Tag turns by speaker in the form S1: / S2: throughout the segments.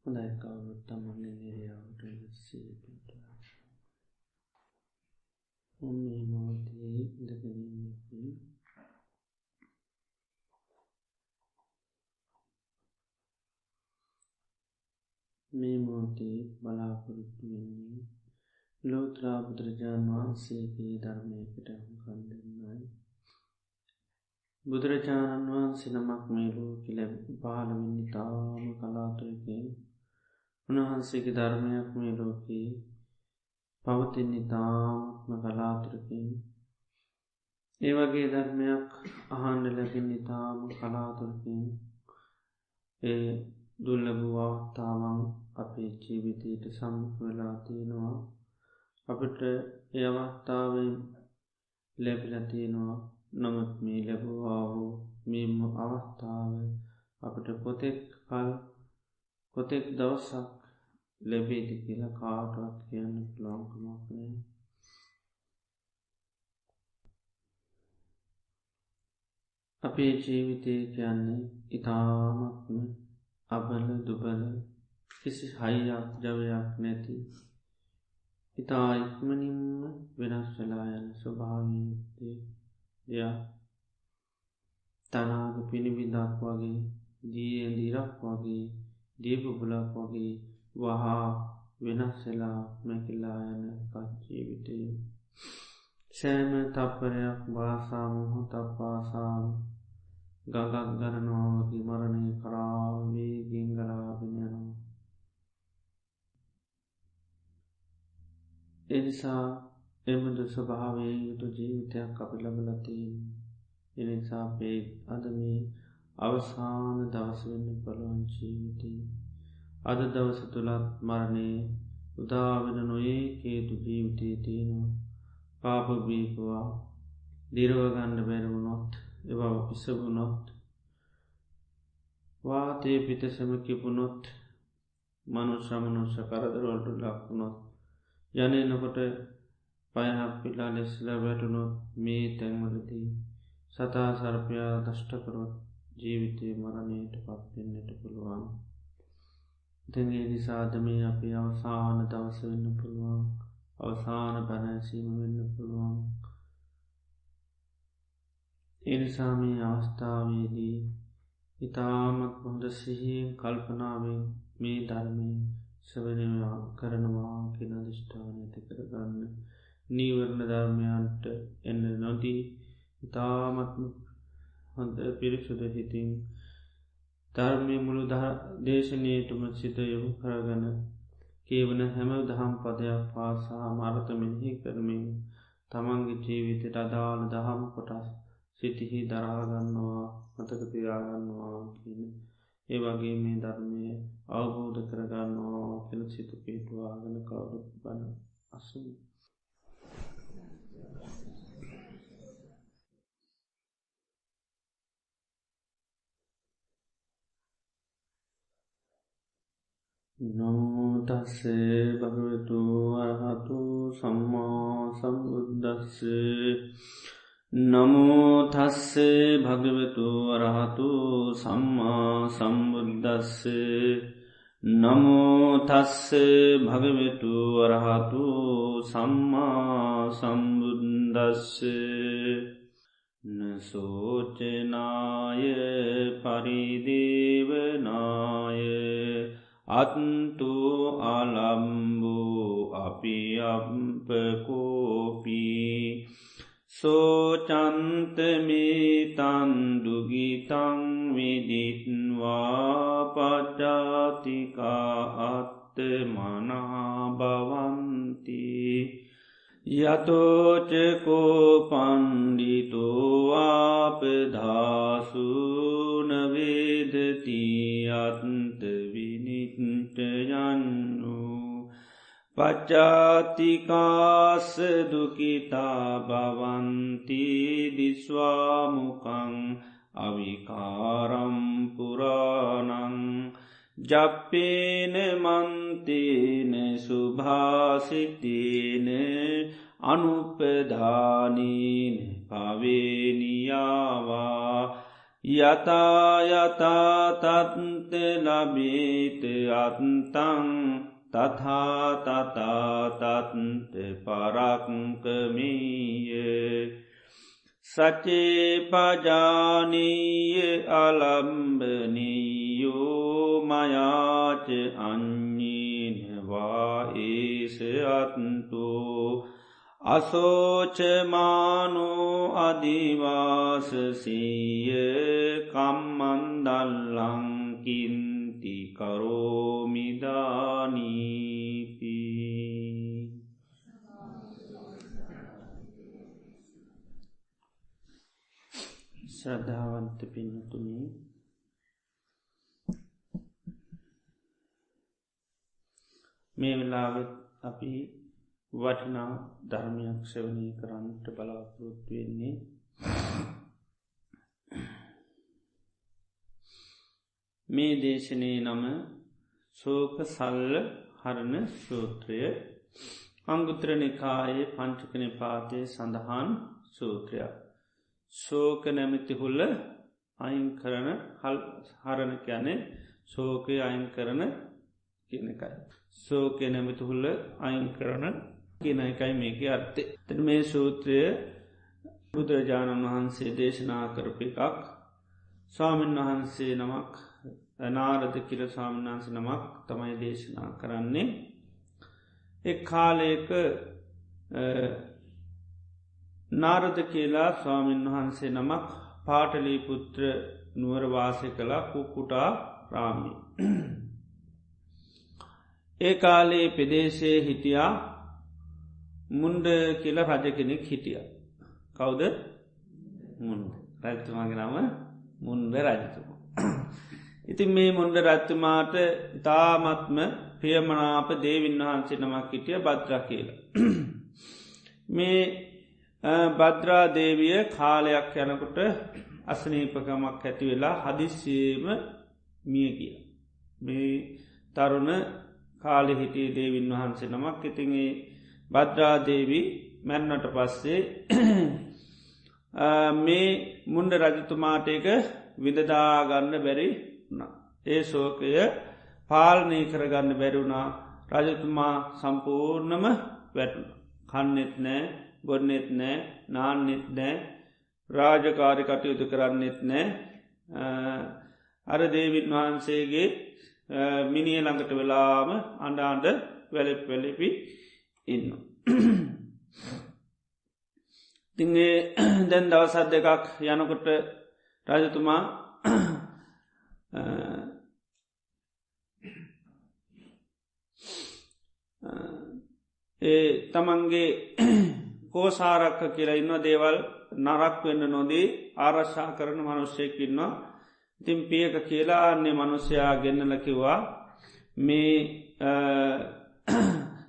S1: හොඳයි කවුරුත් තමන්ගේ නිරයාවට සීපට මේ මොහොතේ ඉඳගෙන ඉන්නේ මේ මොහොතේ බලාපොරොත්තු වෙන්නේ ලෝතර බුදුරජාණන් වහන්සේගේ ධර්මයකට අහුම්කම් දෙන්නයි. බුදුරජාණන් වහන්සේ නමක් මේ ලෝකෙ පහළ වෙන්නේ තාම කලාතුරකින්. උන්වහන්සේගේ ධර්මයක් මේ ලෝකේ පවතින්නේ තාමත්ම කලාතුරකින්. ඒ වගේ ධර්මයක් අහන්න ලැබෙන්නේ තාම කලාතුරකින්. ඒ දුර්ලභ අවස්ථාවන් අපේ ජීවිතයට සම්මුඛ වෙලා තියෙනවා. අපිට ඒ අවස්ථාවෙන් ලැබිලා තියෙනවා. නමුත් මේ ලැබුවා වූ මේ අවස්ථාව අපිට කොතෙක් දවසක් ලැබෙයිද කියලා කාටවත් කියන්න පුළුවන් කමක් නැහැ. අපේ ජීවිතය කියන්නේ ඊටාත්ම අබල දුබල කිසි හයියක් ජවයක් නැති ඉතා ඉක්මනින්ම වෙනස් වෙලා යන ස්වභාවීත්තේ දෙයක්. තනාග පිණිබිදක් වගේ දී දිරක් වගේ දීපබුලක් වගේ වහා වෙනස් වෙලා මැකිලා යන ජීවිතය. සෑම තප්පරයක් භාසා මොහොතක් පාසාම ගඟක් ගණනවා වගේ මරණය කරා වේගෙන් ගලාගෙන යනවා. එනිසා එමද ස්වභාවයෙන් යුතු ජීවිතයක් අපි ලබලා තියෙන්නේ. එනිසා අපේ අද මේ අවසාන දවස වෙන්න පුළුවන් ජීවිතේ. අද දවස තුලත් මරණය උදා වෙන නොයෙක් හේතු ජීවිතේ තියෙනවා. පාප බීපුවා දිරව ගන්න බැරි වුණොත්, ඒවා පිසවුණොත්, වාතයේ පිටසම කිපුණොත්, මනුෂ්‍ය කරදර වලට ලක් වුණොත්, යන්නේනකොට පයහක් පිලා ලෙස්ලා වැටුණොත්, මේ තැන්වලදී සතා සර්පයා දෂ්ට කරොත් ජීවිතේ මරණයට පත් වෙන්නට පුළුවන්. ඉතින් ඒ නිසාද මේ අපේ අවසාන දවස වෙන්න පුළුවන්. අවසාන බණ ඇසීම වෙන්න පුළුවන්. ඒ නිසා මේ අවස්ථාවේදී ඉතාමත් හොඳ සිහියෙන් කල්පනාවෙන් මේ ධර්මයේ ශ්‍රවණය කරනවා කියන අදිෂ්ඨානය ඇති කරගන්න. නීවරණ ධර්මයන්ට එන්න නොදී ඉතාමත් හොඳ පිරිසුදු හිතින් ධර්මයේ මුළු දේශනයටම සිත යොමු කරගෙන කියවන හැම දහම් පදයක් පාසා අර්ථ මෙනෙහි කරමින් තමන්ගේ ජීවිතයට අදාළ දහම් කොටස් සිතෙහි දරා ගන්නවා, මතක තියාගන්නවා කියන ඒ වගේ මේ ධර්මය අවබෝධ කරගන්නවා කියන සිත පිටුවාගෙන කවුරුත් බණ අසමු. නමෝ තස්සේ භගවතු අරහතු සම්මා සම්බුද්දස්සේ නමෝ තස්සේ භගවතු අරහතු සම්මා සම්බුද්දස්සේ නමෝ තස්සේ භගවතු අරහතු සම්මා සම්බුද්දස්සේ නසෝචනාය පරිදේවනාය අත්තු අලම්බු අපි අපකෝපී සෝචන්තමේතන් දුගිතං විදිත්වා පච්චාතිකා අත්තමනා භවන්ති යතෝචකෝ පණ්ඩිතෝ ආපදාසුන වේදති අත්ත විනිච්ඡයන්නු පච්චාතිකාස දුකිතා භවන්ති දිස්වාමුකං අවිකාරම් පුරාණං ජප්පේන මන්තේන සුභාසිතේන අනුපදානීන පවේනියාවා යතායතාතත්ත ලබීත අත්තං තථාතතාතත්ත පරක්කමීය සචේ පජානීය අලම්බනීයෝ මයාච අඤ්ඤේනවා ඒස අත්තෝ අසෝචමානෝ අදිවාසසීය කම්මන්දල්ලං කින්ති කරෝමිදානීති ශ්‍රද්ධාවන්ත පින්තුනි මේ වෙලාවෙත් අපි වටිනා ධර්මයක් ශ්‍රවණය කරන්නට බලාපොරොත්තු වෙන්නේ මේ දේශනයේ නම ශෝක සල්ල හරණ සූත්‍රය අංගුත්තර නිකායේ පංචක නිපාතයේ සඳහන් සූත්‍රයක් ශෝක නැමැති හුල අයින් කරන හරණ කියන්නේ ශෝකය අයින් කරන කියන එකයි ශෝකය නැමැති හුල අයින් කරන කියන එකයි මේක අර්ථය. තර මේ සූත්‍රය බුදුරජාණන් වහන්සේ දේශනා කරපු එකක් ස්වාමීන් වහන්සේ නමක් නාරද කියල ස්වාමීන් වහන්සේ නමක් තමයි දේශනා කරන්නේ. එක් කාලයක නාරද කියලා ස්වාමීන් වහන්සේ නමක් පාටලී පුත්‍ර නුවර වාසය කළා කුකුටා රාමී. ඒ කාලේ පෙදේශයේ හිටියා මුන්ඩ කියල රජ කෙනෙක් හිටිය. කවුද මුන්ඩ රජතුමාගේ නම මුන්ඩ රජතුම. ඉතින් මේ මුන්ඩ රජතුමාට ඉතාමත්ම ප්‍රියමනාප දේවින් වහන්සේ නමක් හිටිය බද්‍ර කියල. මේ බද්‍රා දේවිය කාලයක් යනකොට අසනීපකමක් ඇති වෙලා හදිස්සේම මිය කිය. මේ තරුණ කාලෙ හිටිය දේවින් වහන්සේ නමක් ඉතිගේ බද්‍රාදේවී මැන්නට පස්සේ මේ මුන්ඩ රජතුමාට එක විදදාගන්න බැරි ඒ ශෝකය පාලනය කරගන්න බැරිවුණා රජතුමා සම්පූර්ණම වැටුණ කන්නෙත් නෑ ගොන්නෙත් නෑ නාන්නෙත් නෑ රාජකාරි කටයුතු කරන්නෙත් නෑ අර දේවින් වහන්සේගේ මිනිිය ළඟට වෙලාම අඩාන්ඩ වැලෙප් වැලිපි ඉන්න. තිගේ දැන් දවසත් දෙකක් යනකොට රජතුමා ඒ තමන්ගේ කෝසාරක්ක කියලා ඉන්න දේවල් නරක් වෙන්න නොදී ආරශ්ා කරන මනුෂ්‍යයකින්නවා ඉතින් පියක කියලා අන්නේ මනුෂ්‍යයා ගෙන්නලකිවා මේ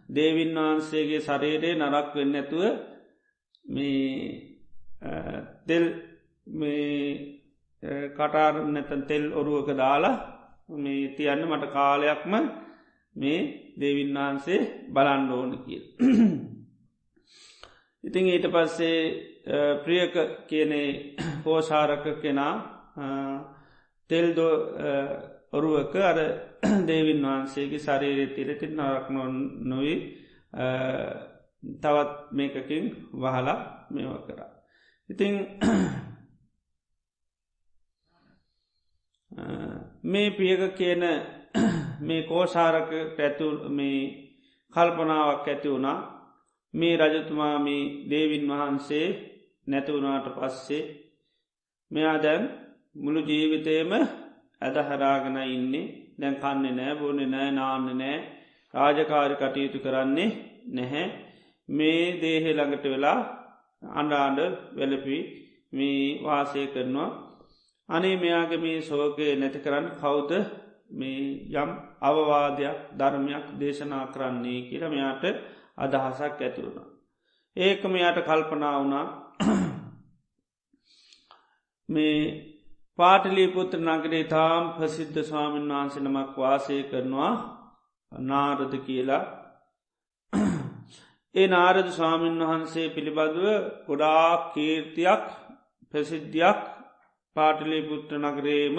S1: දේවින් වහන්සේගේ ශරීරයේ නරක් වෙන්න ඇතුව මේ තෙල් කටාර නැතන් තෙල් ඔරුවක දාලා මේ තියන්න මට කාලයක්ම මේ දේවින් වහන්සේ බලන්න ඕන කිය. ඉතිං ඊට පස්සේ ප්‍රියක කියනේ පෝසාරක කෙනා තෙල්දෝ ඔරුවක අර දේවින් වහන්සේගේ ශරීරය තිරති නරක් නොවී තවත් මේකකින් වහලා මේව කරා. ඉතිං මේ පියක කියන මේ කෝසාරක ඇතු මේ කල්පනාවක් ඇති වුණා මේ රජතුමාමී දේවින් වහන්සේ නැතිවුණාට පස්සේ මෙයා දැන් මුළු ජීවිතයම ඇදහරාගෙන ඉන්නේ දැන් කන්නේ නෑ බොන්නේ නෑ නාන්න නෑ රාජකාරි කටයුතු කරන්නේ නැහැ මේ දේහෙ ළඟට වෙලා අන්ඩාන්ඩ වෙලපි මේ වාසය කරනවා අනේ මෙයාගේ මේ සෝකය නැති කරන්න කවුද මේ යම් අවවාදයක් ධර්මයක් දේශනා කරන්නේ කියලා මෙයාට අදහසක් ඇතිවුණ. ඒකම යට කල්පනා වුණා මේ පාටලී පුත්‍ර නගරේ තාම් ප්‍රසිද්ධ ස්වාමීන් වහන්සේ නමක් වාසය කරනවා නාරද කියලා. ඒ නාරද ස්වාමීන් වහන්සේ පිළිබඳව ගොඩා කීර්තියක් ප්‍රසිද්ධියක් පාටලිපුත්‍ර නගරේම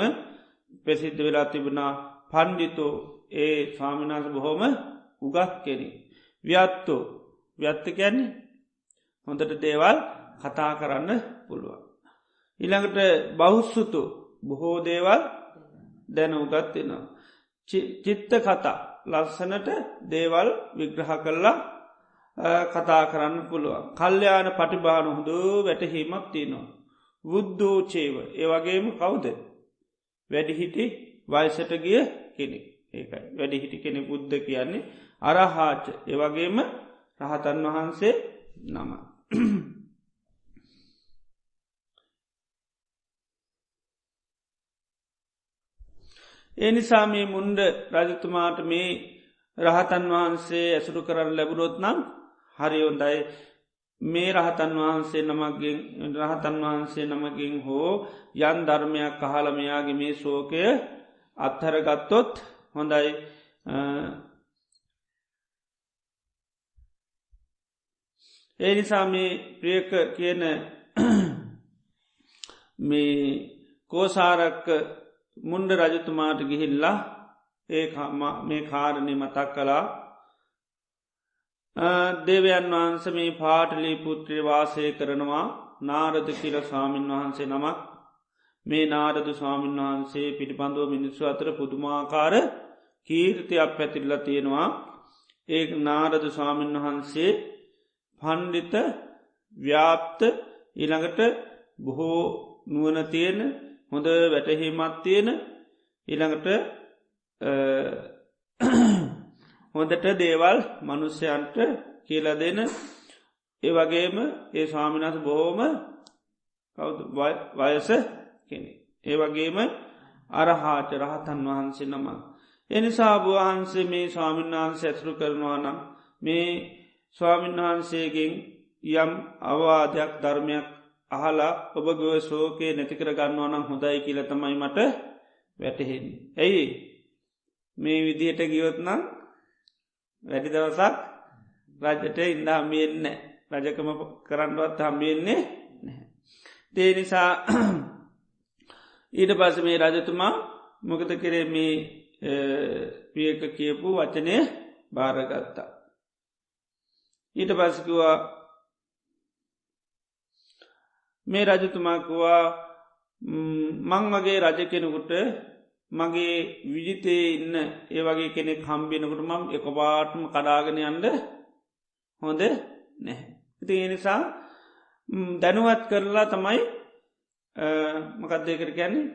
S1: ප්‍රසිද්ධ වෙලා තිබුණා පණ්ඩිතෝ ඒ ස්වාමීන් වහන්සේ බොහොම උගත් කෙනෙක්. ව්‍යත්තෝ ව්‍යත්ත කියන්නේ හොඳට දේවල් කතා කරන්න පුළුවන්. ඊළඟට බෞස්සුතු බොහෝ දේවල් දැන උගත් වෙනවා. චිත්ත කතා ලස්සනට දේවල් විග්‍රහ කරලා කතා කරන්න පුළුවන්. කල්්‍යයාන පටිභාන හොඳ වැටහීමක් තියෙනවා. බුද්ධෝචේව ඒවගේම කවුද වැඩිහිටි වයිසට ගිය කෙනෙක් ඒකයි වැඩිහිටි කෙනෙ බුද්ධ කියන්නේ අරහාච ඒවගේම රහතන් වහන්සේ නම. එනිසා මේ මුන්ඩ රජතුමාට මේ රහතන් වහන්සේ ඇසුරු කරන්න ලැබුණොත් නම් හරියොන්දයි මේ රහතන් වහන්සේ නමගින් රහතන් වහන්සේ නමගින් හෝ යන් ධර්මයක් අහලමයාගේ මේ ශෝකය අත්හරගත්තොත් හොඳයි. ඒ නිසා මේ ප්‍රියක කියන මේ කෝසාරක්ක මුන්ඩ රජතුමාට ගිහිල්ලා ඒ මේ කාරණය මතක් කලා දේවයන් වහන්ස මේ පාටලී පුත්‍රය වාසය කරනවා නාරද කියල ස්වාමීන් වහන්සේ නමක් මේ නාරදු ස්වාමීන් වහන්සේ පිටිබඳුව මිනිස්සු අතර පුදුමාකාර කීර්තියක් පැතිරලා තියෙනවා. ඒ නාරදු ස්වාමීන් වහන්සේ පණ්ඩිත ව්‍යාප්ත ඊළඟට බොහෝ නුවන තියෙන හොඳ වැටහීමත් තියෙන ඊළඟට හොඳට දේවල් මනුස්්‍යයන්ට කියල දෙන ඒ වගේම ඒ ස්වාමිනස් බොහෝම වයස කෙනෙ. ඒ වගේම අරහාච රහතන් වහන්සේ නම. එනිසා වහන්සේ මේ ස්වාමීන් වහන්සේ ඇතුරු කරනවා නම් මේ ස්වාමීන් වහන්සේගෙන් යම් අවාදයක් ධර්මයක් අහලා ඔබගව ශෝකය නැතිකර ගන්නවා නම් හොඳයි කියලතමයි මට වැටහෙන්. ඇයි මේ විදියට ගියොත්නම් වැඩි දවසක් රජට ඉන්න හම්බියෙන්න රජකම කරන්නවත් හම්බියෙන්නේ නැහැ. ඒ නිසා ඊට පස මේ රජතුමා මොකද කරේ මේ පියක කියපු වචනය භාරගත්තා. ඊට පසකිවා මේ රජතුමාකවා මං වගේ රජ කෙනෙකුට මගේ විජිතේ ඉන්න ඒ වගේ කෙනෙක් හම්බිනකට මම් එක පාටම කඩාගෙන යන්ඩ හොඳ නැහැ. ඉති එනිසා දැනුවත් කරලා තමයි මකක්දයකට කියන්නේ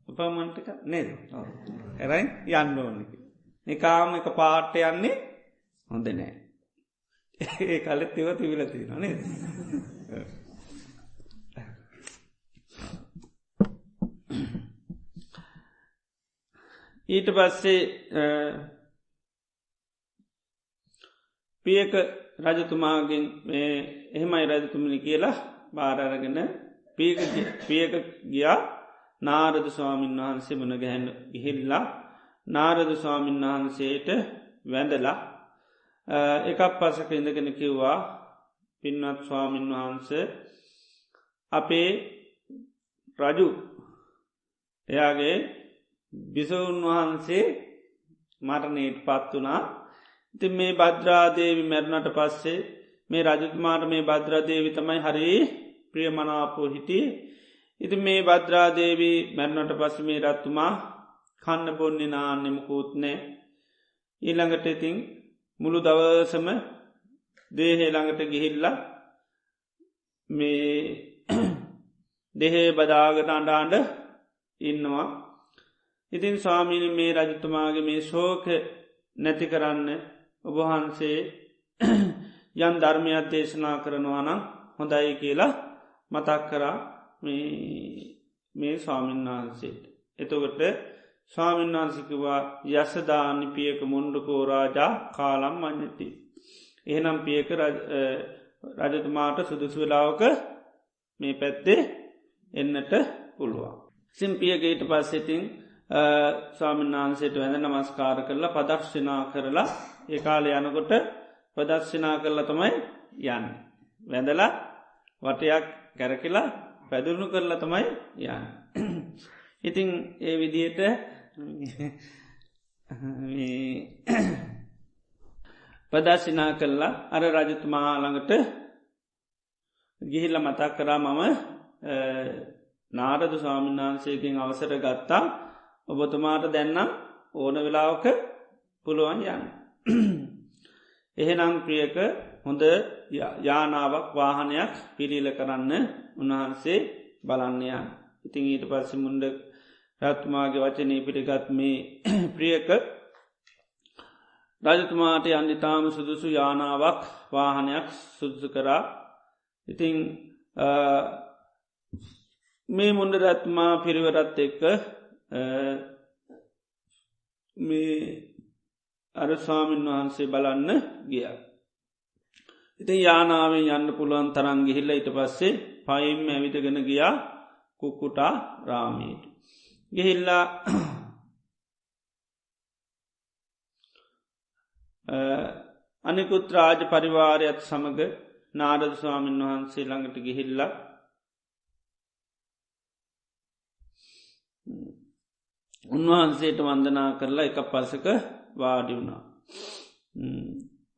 S1: උපමන්ටික නේද ඇරයි යන්න ඕනක නිකාම එක පාට්ට යන්නේ හොඳ නෑ ඒ කලෙත් ඒව තිවිලතින නේද. ඊට පස්සේ පියක රජතුමාගෙන් එහෙමයි රජතුමනි කියලා බාරරගෙන පියක ගියා නාරද ස්වාමීන් වහන්සේ මුණ ගැහැන්න ඉහිල්ලා නාරද ස්වාමීන් වහන්සේට වැඳලා එකක් පසක ඉඳගෙන කිව්වා පින්වත් ස්වාමීන් වහන්ස අපේ රජු එයාගේ බිසවුන් වහන්සේ මරණයට පත් වනා. ඉති මේ බද්‍රාදේවි මැරුණට පස්සේ මේ රජතුමාට මේ බද්‍රාදේවි තමයි හරි ප්‍රියමනාපෝ හිටිය. ඉති මේ බද්‍රාදේවී මැරුණට පස්ස මේ රත්තුමා කන්න බොන්නේ නාන්නෙමකූත්නෑ. ඊළඟට ඉතින් මුළු දවසම දේහේ ළඟට ගිහිල්ල මේ දෙහේ බදාගට අඩාන්ඩ ඉන්නවා. ඉතින් ස්වාමීනි මේ රජතුමාගේ මේ ශෝක නැති කරන්න ඔබහන්සේ යන් ධර්මයක් දේශනා කරනවා නම් හොඳයි කියලා මතක් කරා මේ ස්වාමීන් වහන්සේට. එතකොට ස්වාමීන් වහන්සිකවා යසදානි පියක මුන්ඩකෝ රාජා කාලම් මං්ඥති. එහෙනම් පියක රජතුමාට සුදුසු වෙලාවක මේ පැත්තේ එන්නට පුළුවන්. සිම්පියගේට පස්සෙතින් ස්වාමීන් වහන්සේට වැඳ නමස්කාර කරලා පදක්ෂනා කරලා ඒකාල යනකොට ප්‍රදක්ෂනා කරලා තමයි යන්න. වැඳලා වටයක් කැරකිලා පැදුණු කරලා තමයි යන්න. ඉතිං ඒ විදියට ප්‍රදර්ශනා කල්ලා අර රජතුමා ළඟට ගිහිල්ල මතක් කරා මම නාරද ස්වාමීන් වහන්සේකින් අවසර ගත්තා ඔබතුමාට දැන්නම් ඕන වෙලාවක පුළුවන් යන්න. එහෙනම් ප්‍රියක හොඳ යානාවක් වාහනයක් පිළිල කරන්න උන්වහන්සේ බලන්නයන්. ඉතිං ඊට පස්සි මුන්ඩ රත්තුමාගේ වචනය පිළිගත් මේ ප්‍රියක රජතුමාට යන්නිතාම සුදුසු යානාවක් වාහනයක් සුදුසු කරා. ඉතිං මේ මුන්ඩ රත්මා පිරිවරත් එක්ක මේ අරස්වාමින් වහන්සේ බලන්න ගිය. ඉතින් යානාවෙන් යන්න පුළුවන් තරන් ගිහිල්ල ඊට පස්සේ පයිම් ඇවිටගෙන ගියා කුක්කුටා රාමීට. ගිහිල්ලා අනිකුත් රාජ පරිවාරයත් සමඟ නාරද ස්වාමීන් වහන්සේ ළඟට ගිහිල්ලා උන්වහන්සේට වන්දනා කරලා එක පසක වාඩි වුණා.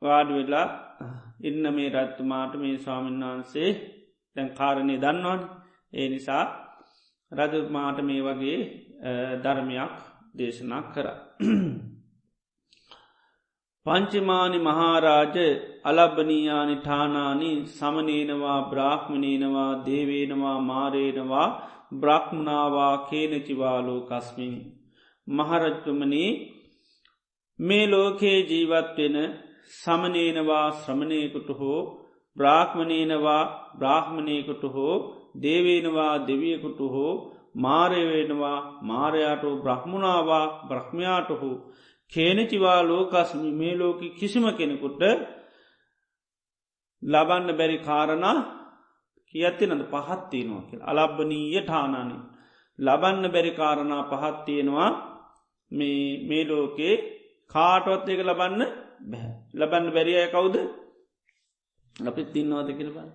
S1: වාඩි වෙලා ඉන්න මේ රත්තුමාට මේ ස්වාමීන් වහන්සේ දැන් කාරණය දන්නවන්. ඒ නිසා රජතුමාට මේ වගේ ධර්මයක් දේශනා කර. පංචිමානි මහාරාජ අලබ්බනීයානි ඨානානි සමනේනවා බ්‍රාහ්මණේනවා දේවේනවා මාරේනවා බ්‍රහ්මනාවා කේනචිවාලෝ කස්මින්. මහරජතුමනී මේ ලෝකයේ ජීවත්වෙන සමනේනවා ශ්‍රමණයකුට හෝ බ්‍රාහ්මණේනවා බ්‍රාහ්මණයකුට හෝ දේවේනවා දෙවියකුට හෝ මාරයවෙනවා මාරයාටෝ බ්‍රහ්මුණවා බ්‍රහ්මයාට හෝ කේනචිවා ලෝකස්මි මේ ලෝක කිසිම කෙනෙකුට ලබන්න බැරි කාරණා කියත්තිනද පහත්තියනවා කිය අලබ්බනීය ඨානනි ලබන්න බැරි කාරණා පහත්තියෙනවා මේ ලෝකේ කාටවත් එක ලබන්න බැහැ ලබන්න බැරි අය කවුද අපිත් ඉන්නවාද කියලබන්න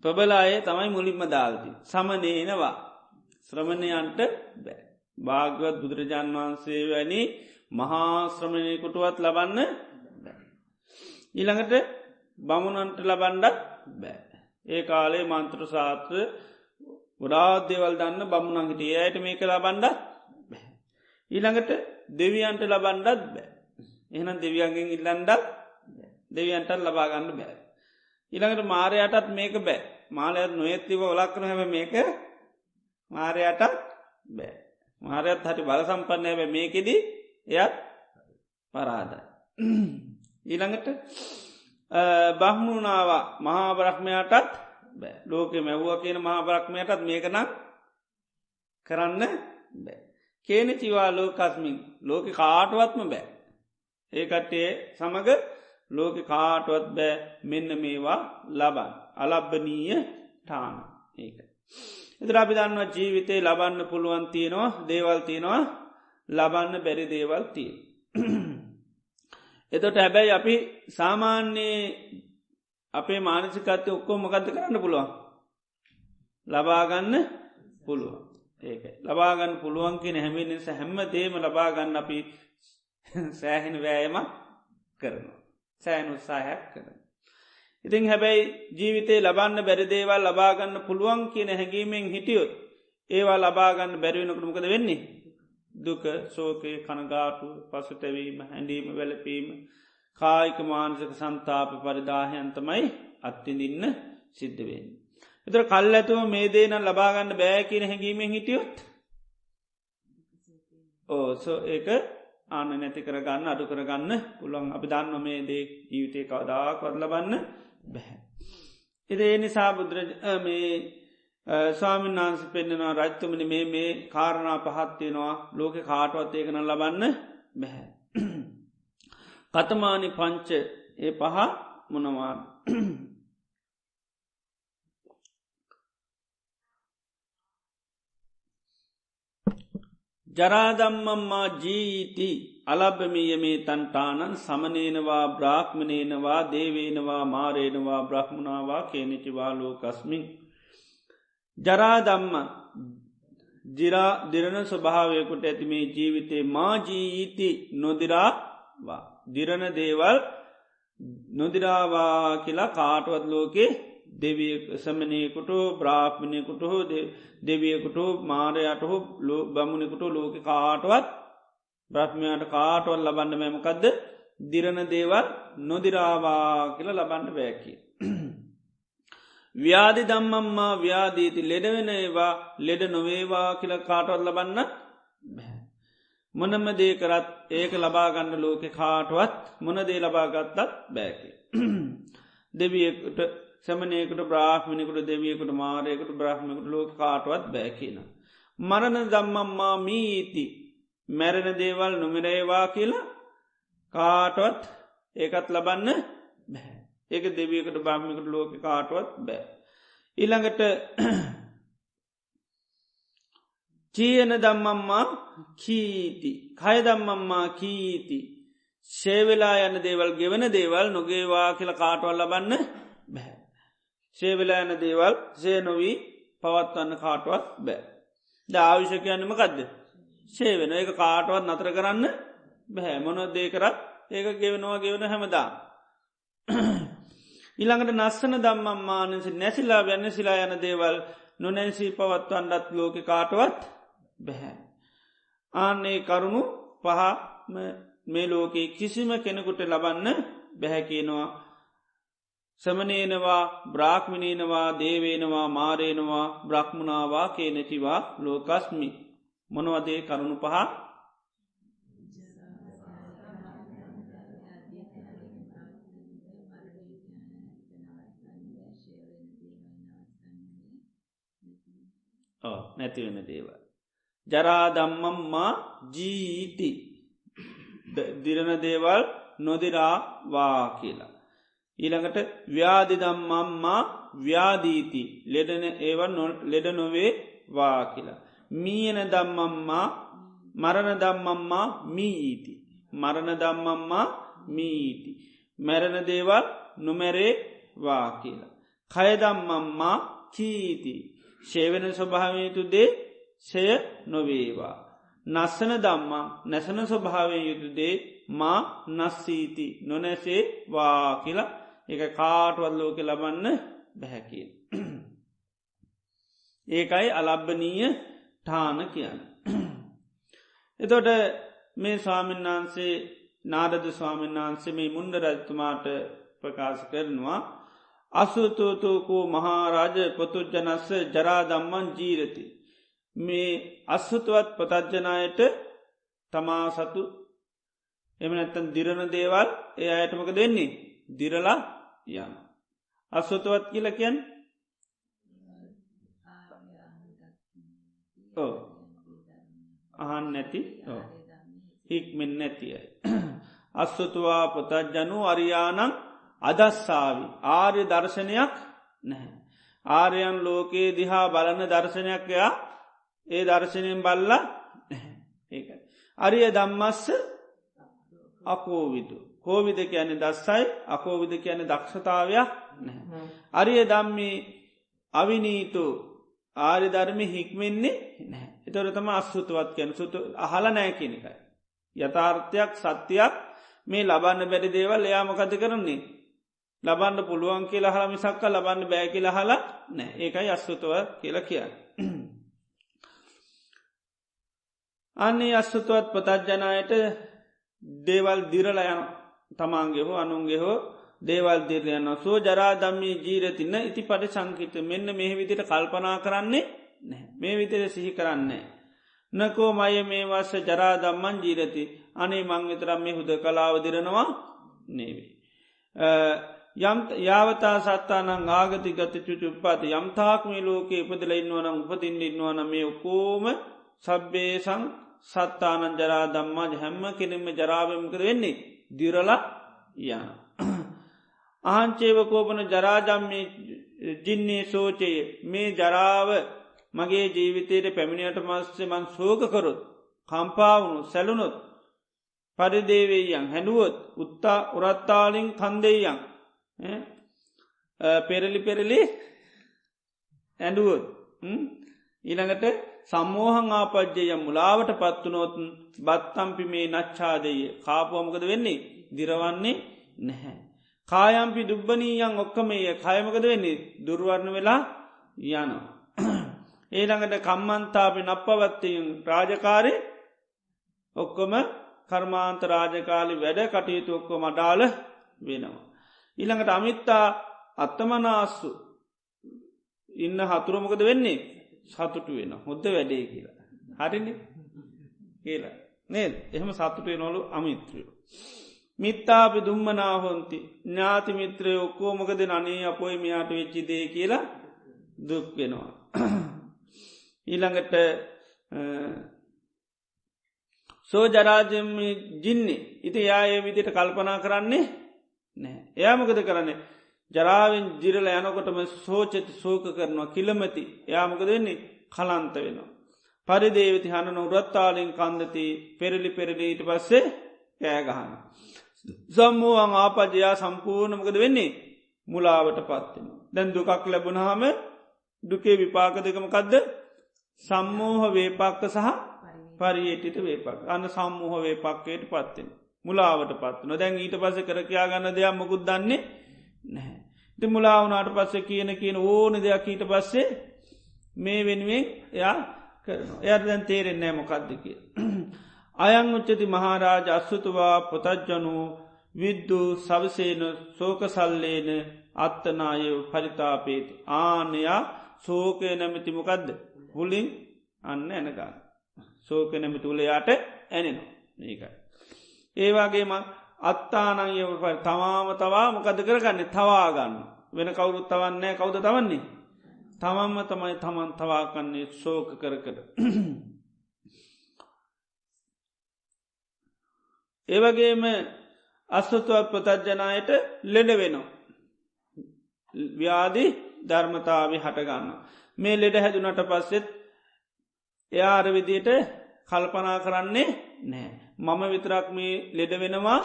S1: ප්‍රබලාය තමයි මුලින්ම දාල්ති සමනේනවා ශ්‍රමණයන්ට බෑ භාගවත් බුදුරජාණන් වහන්සේ වැනි මහා ශ්‍රමණයකුටුවත් ලබන්න ඊළඟට බමුණන්ට ලබන්ඩත් බෑ ඒ කාලේ මන්ත්‍ර සාත්‍ර ගොඩාත් දේවල් දන්න බමුණන්ගට ඒ අයට මේක ලබන්ඩත් බෑ ඊළඟට දෙවියන්ට ලබන්ඩත් බෑ එහෙනම් දෙවියන්ගෙන් ඉල්ලන්ඩත් දෙවියන්ටත් ලබාගන්න බෑ ඊළඟට මාරයටත් මේක බෑ මාලයත් නොයත්තිව ඔලක්කන හැම මේක මාරයටත් බෑ මාරයත් හටි බල සම්පන්නය බෑ මේකෙදී එයත් පරාදයි ඊළඟට බ්‍රහ්මුණාවා මහා බ්‍රහ්මයාටත් බෑ ලෝකෙ මැව්වා කියන මහා බ්‍රහ්මයටත් මේකනම් කරන්න බෑ කේන චිවා ලෝකස්මින් ලෝක කාටුවත්ම බෑ ඒකටේ සමඟ ලෝක කාටුවත් බෑ මෙන්න මේවා ලබන් අලබ්බනීය ඨාන ඒක එතර අපි දන්නවා ජීවිතේ ලබන්න පුළුවන් තියෙනවා දේවල් තියෙනවා ලබන්න බැරි දේවල් තිය එතොට හැබැයි අපි සාමාන්‍යයේ අපේ මානසිකත්වය ඔක්කෝ මොකක්ද කරන්න පුළුවන් ලබාගන්න පුළුවන් ඒක ලබාගන්න පුළුවන් කියෙන හැමි නිසා හැම්ම දේම ලබාගන්න අපි සෑහෙන වෑයමක් කරනවා සෑන් උත්සාහයක් කරන ඉතිං හැබැයි ජීවිතේ ලබන්න බැරිදේවල් ලබාගන්න පුළුවන් කියන හැඟීමෙන් හිටියොත් ඒවා ලබාගන්න බැරිවෙනකට මොකද වෙන්නේ දුක සෝකය කනගාටු පසුතැවීම හැඳීම වැලපීම කායික මානසක සන්තාප පරිදාහයන්තමයි අත්තිඳන්න සිද්ධවෙන්. එතර කල් ඇතුව මේ දේන ලබාගන්න බෑ කියන හැඟීමෙන් හිටියොත් ඕසෝ ඒක ආන නැති කරගන්න අඩු කරගන්න පුළුවන් අපි දන්න මේ දේ ජීවිතය කවදාකොත් ලබන්න බැහැ. එදේ නිසා බුදුරජ මේ ස්වාමීන් වහන්ස පෙන්න්නවා රජතුමනි මේ කාරණා පහත්තියෙනවා ලෝක කාටවත් ඒකන ලබන්න බැහැ. කතමානි පංච ඒ පහ මොනවා ජරාදම්මම්මා ජීති අලබ්බමියමේ තන්ටානන් සමනේනවා බ්‍රාහ්මණේනවා දේවේනවා මාරේනවා බ්‍රහ්මණවා කේනචිවා ලෝකස්මින් ජරාදම්ම දිරණ ස්වභාවයකුට ඇති මේ ජීවිතේ මා ජීති නොදිරාවා දිරණ දේවල් නොදිරාවා කියලා කාටවත් ලෝකේ දෙවිය සමනයකුට බ්‍රාහ්මණයකුට හෝ දෙවියකුට මාරයට හෝ බමුණෙකුට ලෝක කාටවත් බ්‍රහ්මයාට කාටවල් ලබන්න මැමකක්ද දිරණ දේවල් නොදිරාවා කියලා ලබන්න බෑකි. ව්‍යාධි දම්මම්මා ව්‍යාදීති ලෙඩවෙන ඒවා ලෙඩ නොවේවා කියල කාටවත් ලබන්න බැහැ. මොනම දේ කරත් ඒක ලබාගන්න ලෝකෙ කාටවත් මොනදේ ලබාගත්තත් බෑකි. දෙවියකුට සමනයකුට බ්‍රාහ්මණයකුට දෙවියකුට මාරයකුට බ්‍රහ්මකුට ලෝක කාටවත් බෑකින. මරණ දම්මම්මා මීති මැරෙන දේවල් නොමිරේවා කියලා කාටවත් ඒකත් ලබන්න බැහැ. ඒක දෙවියකට බාමිකට ලෝක කාටවත් බෑ. ඊළඟට චීයන දම්මම්මා කීති කය දම්මම්මා කීති ශේවෙලා යන දේවල් ගෙවන දේවල් නොගේවා කියල කාටවල් ලබන්න බැහැ. ශේවෙලා යන දේවල් සේනොවී පවත්වන්න කාටවත් බෑ. ද ආවිශකයන්නම කදද ශේවෙන එක කාටවත් නතර කරන්න බැහැ මොනො දේකරත් ඒක ගෙවනවා ගෙවන හැමදා. ඉළඟට නස්සන දම්මම්මානස නැසිලා වැන්න සිලා යන දේවල් නොනැසී පවත්වන්නත් ලෝක කාටවත් බැහැ. ආන්නේ කරුණු පහ මේ ලෝකයේ කිසිම කෙනෙකුට ලබන්න බැහැකියනවා. සමනේනවා බ්‍රාහ්මණීනවා දේවේනවා මාරේනවා බ්‍රහ්මණවා කේනතිවා ලෝකස්මි මොනවදේ කරුණු පහ නැතිවෙන දේව. ජරාදම්මම්මා ජීති දිරණ දේවල් නොදිරාවා කියලා. ඊළඟට ව්‍යාධිදම්මම්මා ව්‍යාදීති ලෙඩන ඒව ලෙඩ නොවේ වා කියලා. මීයන දම්මම්මා මරණ දම්මම්මා මීීති. මරණ දම්මම්මා මීීති. මැරණ දේවල් නොමැරේ වා කියලා. කයදම්මම්මා කීති. ශේවන ස්වභාවයුතු දේ සය නොවේවා. නස්සන දම්මා නැසන ස්වභාවය යුතුදේ මා නස්සීති නොනැසේ වා කියලා එක කාටවල් ලෝක ලබන්න බැහැකිය. ඒකයි අලබ්බනීය ඨාන කියන්න. එතොට මේ ස්වාමීන් වහන්සේ නාරද ස්වාමීන් වහන්සේ මේ මුන්ඩ රජතුමාට ප්‍රකාශ කරනවා අසුතෝතෝකෝ මහාරාජ පොතුජනස්ස ජරාදම්මන් ජීරති. මේ අස්සුතුවත් පතජ්ජනයට තමා සතු එමනැත්තන් දිරණ දේවල් ඒ අයටමක දෙන්නේ දිරලා යන. අස්සුතුවත් කියල කියන් අහන් නැති හික්මෙන් නැතියි. අස්සුතුවා පොතජ්ජනු අරියානං අදස්සාවි ආර්ය දර්ශනයක් නැහැ. ආර්යන් ලෝකයේ දිහා බලන දර්ශනයක්යා ඒ දර්ශනයෙන් බල්ල ඒකයි. අරිය දම්මස්ස අකෝවිදු කෝවිද කියන දස්සයි අකෝවිද කියන දක්ෂතාවයක් නැහැ. අරිය දම්මි අවිනීතු ආර්ය ධර්මි හික්මෙන්නේ නැහැ. එතොරතම අස්සුතුවත් කියන සුතු අහල නෑ කියනකයි. යථාර්ථයක් සත්‍යයක් මේ ලබන්න බැරි දේවල් එයාමකද කරන්නේ. ලබන්න පුළුවන් කියලා හලා මිසක්ක ලබන්න බෑ කියලා හලා නෑ ඒකයි අස්සුතුව කියලා කියන්න. අන්නේ අස්සුතුවත් පතජ්ජනයට දේවල් දිරල යන තමාන්ගේ හෝ අනුන්ගේ හෝ දේවල් දිරයන්න සෝ ජරාදම්මී ජීරතින්න ඉති පට සංකිත මෙන්න මේ විදිට කල්පනා කරන්නේ නෑ මේ විතර සිහි කරන්නේ. නකෝ මය මේ වස්ස ජරාදම්මන් ජීරති අනේ මං විතරම් මේ හුද කලාව දිරනවා නේවේ. යම් යාවතා සත්තානං ආගති ගති චුචුප්පාති යම්තාක් මේ ලෝක ඉපදල ඉන්නවනම් උපතින්න ඉන්නවන මේ ඔකෝම සබ්බේසං සත්තානන් ජරා දම්මාජ හැම්ම කෙනෙම ජරාවමකර වෙන්නේ දිරලක් යන. අහන්චේවකෝපන ජරාජම්මි ජින්නේ සෝචයේ මේ ජරාව මගේ ජීවිතයට පැමිණියට මස්සේ මන් සෝක කරොත් කම්පාවුණු සැලුණොත් පරිදේවයන් හැඩුවොත් උත්තා උරත්තාලින් කන්දෙයන් පෙරලි ඇඩුවොත් ඊළඟට සම්මෝහං ආපජ්ජය මුලාවට පත්වනොත් බත්තම්පි මේ නච්චාදය කාපුවමකද වෙන්නේ දිරවන්නේ නැහැ. කායම්පි දුබ්බනීයන් ඔක්කමය කයමකද වෙන්නේ දුර්වරණ වෙලා යනවා. ඒළඟට කම්මන්තාපි නප්පවත්තයෙන් රාජකාරය ඔක්කොම කර්මාන්ත රාජකාලි වැඩ කටයුතු ඔක්කො මඩාල වෙනවා. ඊළඟට අමිත්තා අත්තමනාස්සු ඉන්න හතුරමකද වෙන්නේ සතුටු වෙන හොද්ද වැඩේ කියලා. හරිනි කියලා නේද එහෙම සතුටේ නොලු අමිත්‍රයෝ. මිත්තාපි දුම්මනාහොන්ති ඥාති මිත්‍රය ඔක්කෝමකද නනේ අපොයි මෙයාට වෙච්චිදේ කියලා දුක් වෙනවා. ඊළඟට සෝ ජරාජම ජින්නේ ඉති යාය විදිට කල්පනා කරන්නේ නෑ. එයාමකද කරන්නේ ජරාවෙන් ජිරල යනකොටම සෝචති සෝක කරනවා කිලමති යාමකද වෙන්නේ කලන්ත වෙනවා. පරිදේවති හනන උරත්තාලින් කන්දති පෙරලි පෙරලීට පස්සේ කෑගහන. සම්මෝහන් ආපජයා සම්පූර්ණමකද වෙන්නේ මුලාවට පත්වෙනවා. දැන් දුකක් ලැබුණහම දුකේ විපාක දෙකමකක්ද සම්මෝහ වේපක්ක සහ පරියේටිට වේපක් අන්න සම්මෝහ වේපක්කයට පත්වෙන මුලාවට පත්වන දැන් ඊට පස කරකයා ගන්න දෙයක් මොකුත් දන්නේ නැහැ. ති මුලාවනාට පස්සේ කියන ඕන දෙයක් ඊට පස්සේ මේ වෙනුවෙන් එයා කරන එයට දැන් තේරෙන්නේ මොකක්දක. අයං උච්චති මහාරාජ අස්සුතුවා පොතජ්ජනු විද්දු සවසේන සෝක සල්ලේන අත්තනාය පරිතාපේති ආනයා සෝකය නැමති මොකක්ද හුලින් අන්න එනගන්න. සෝක නැමති උලයාට ඇනෙනවා ඒකයි. ඒවාගේම අත්තානංය තමාම තවා මොකද කරගන්න තවාගන්න වෙන කවුරුත් තවන්නේ කවුද තවන්නේ තමම්ම තමයි තමන් තවාකන්නේ සෝක කර කර. ඒවගේම අස්සතුවත් ප්‍රතජ්ජනායට ලෙඩ වෙනවා. ව්‍යාධි ධර්මතාව හටගන්න. මේ ලෙඩ හැදුනට පස්සෙත් එයාර විදියට කල්පනා කරන්නේ නෑ. මම විතරක් මේ ලෙඩ වෙනවා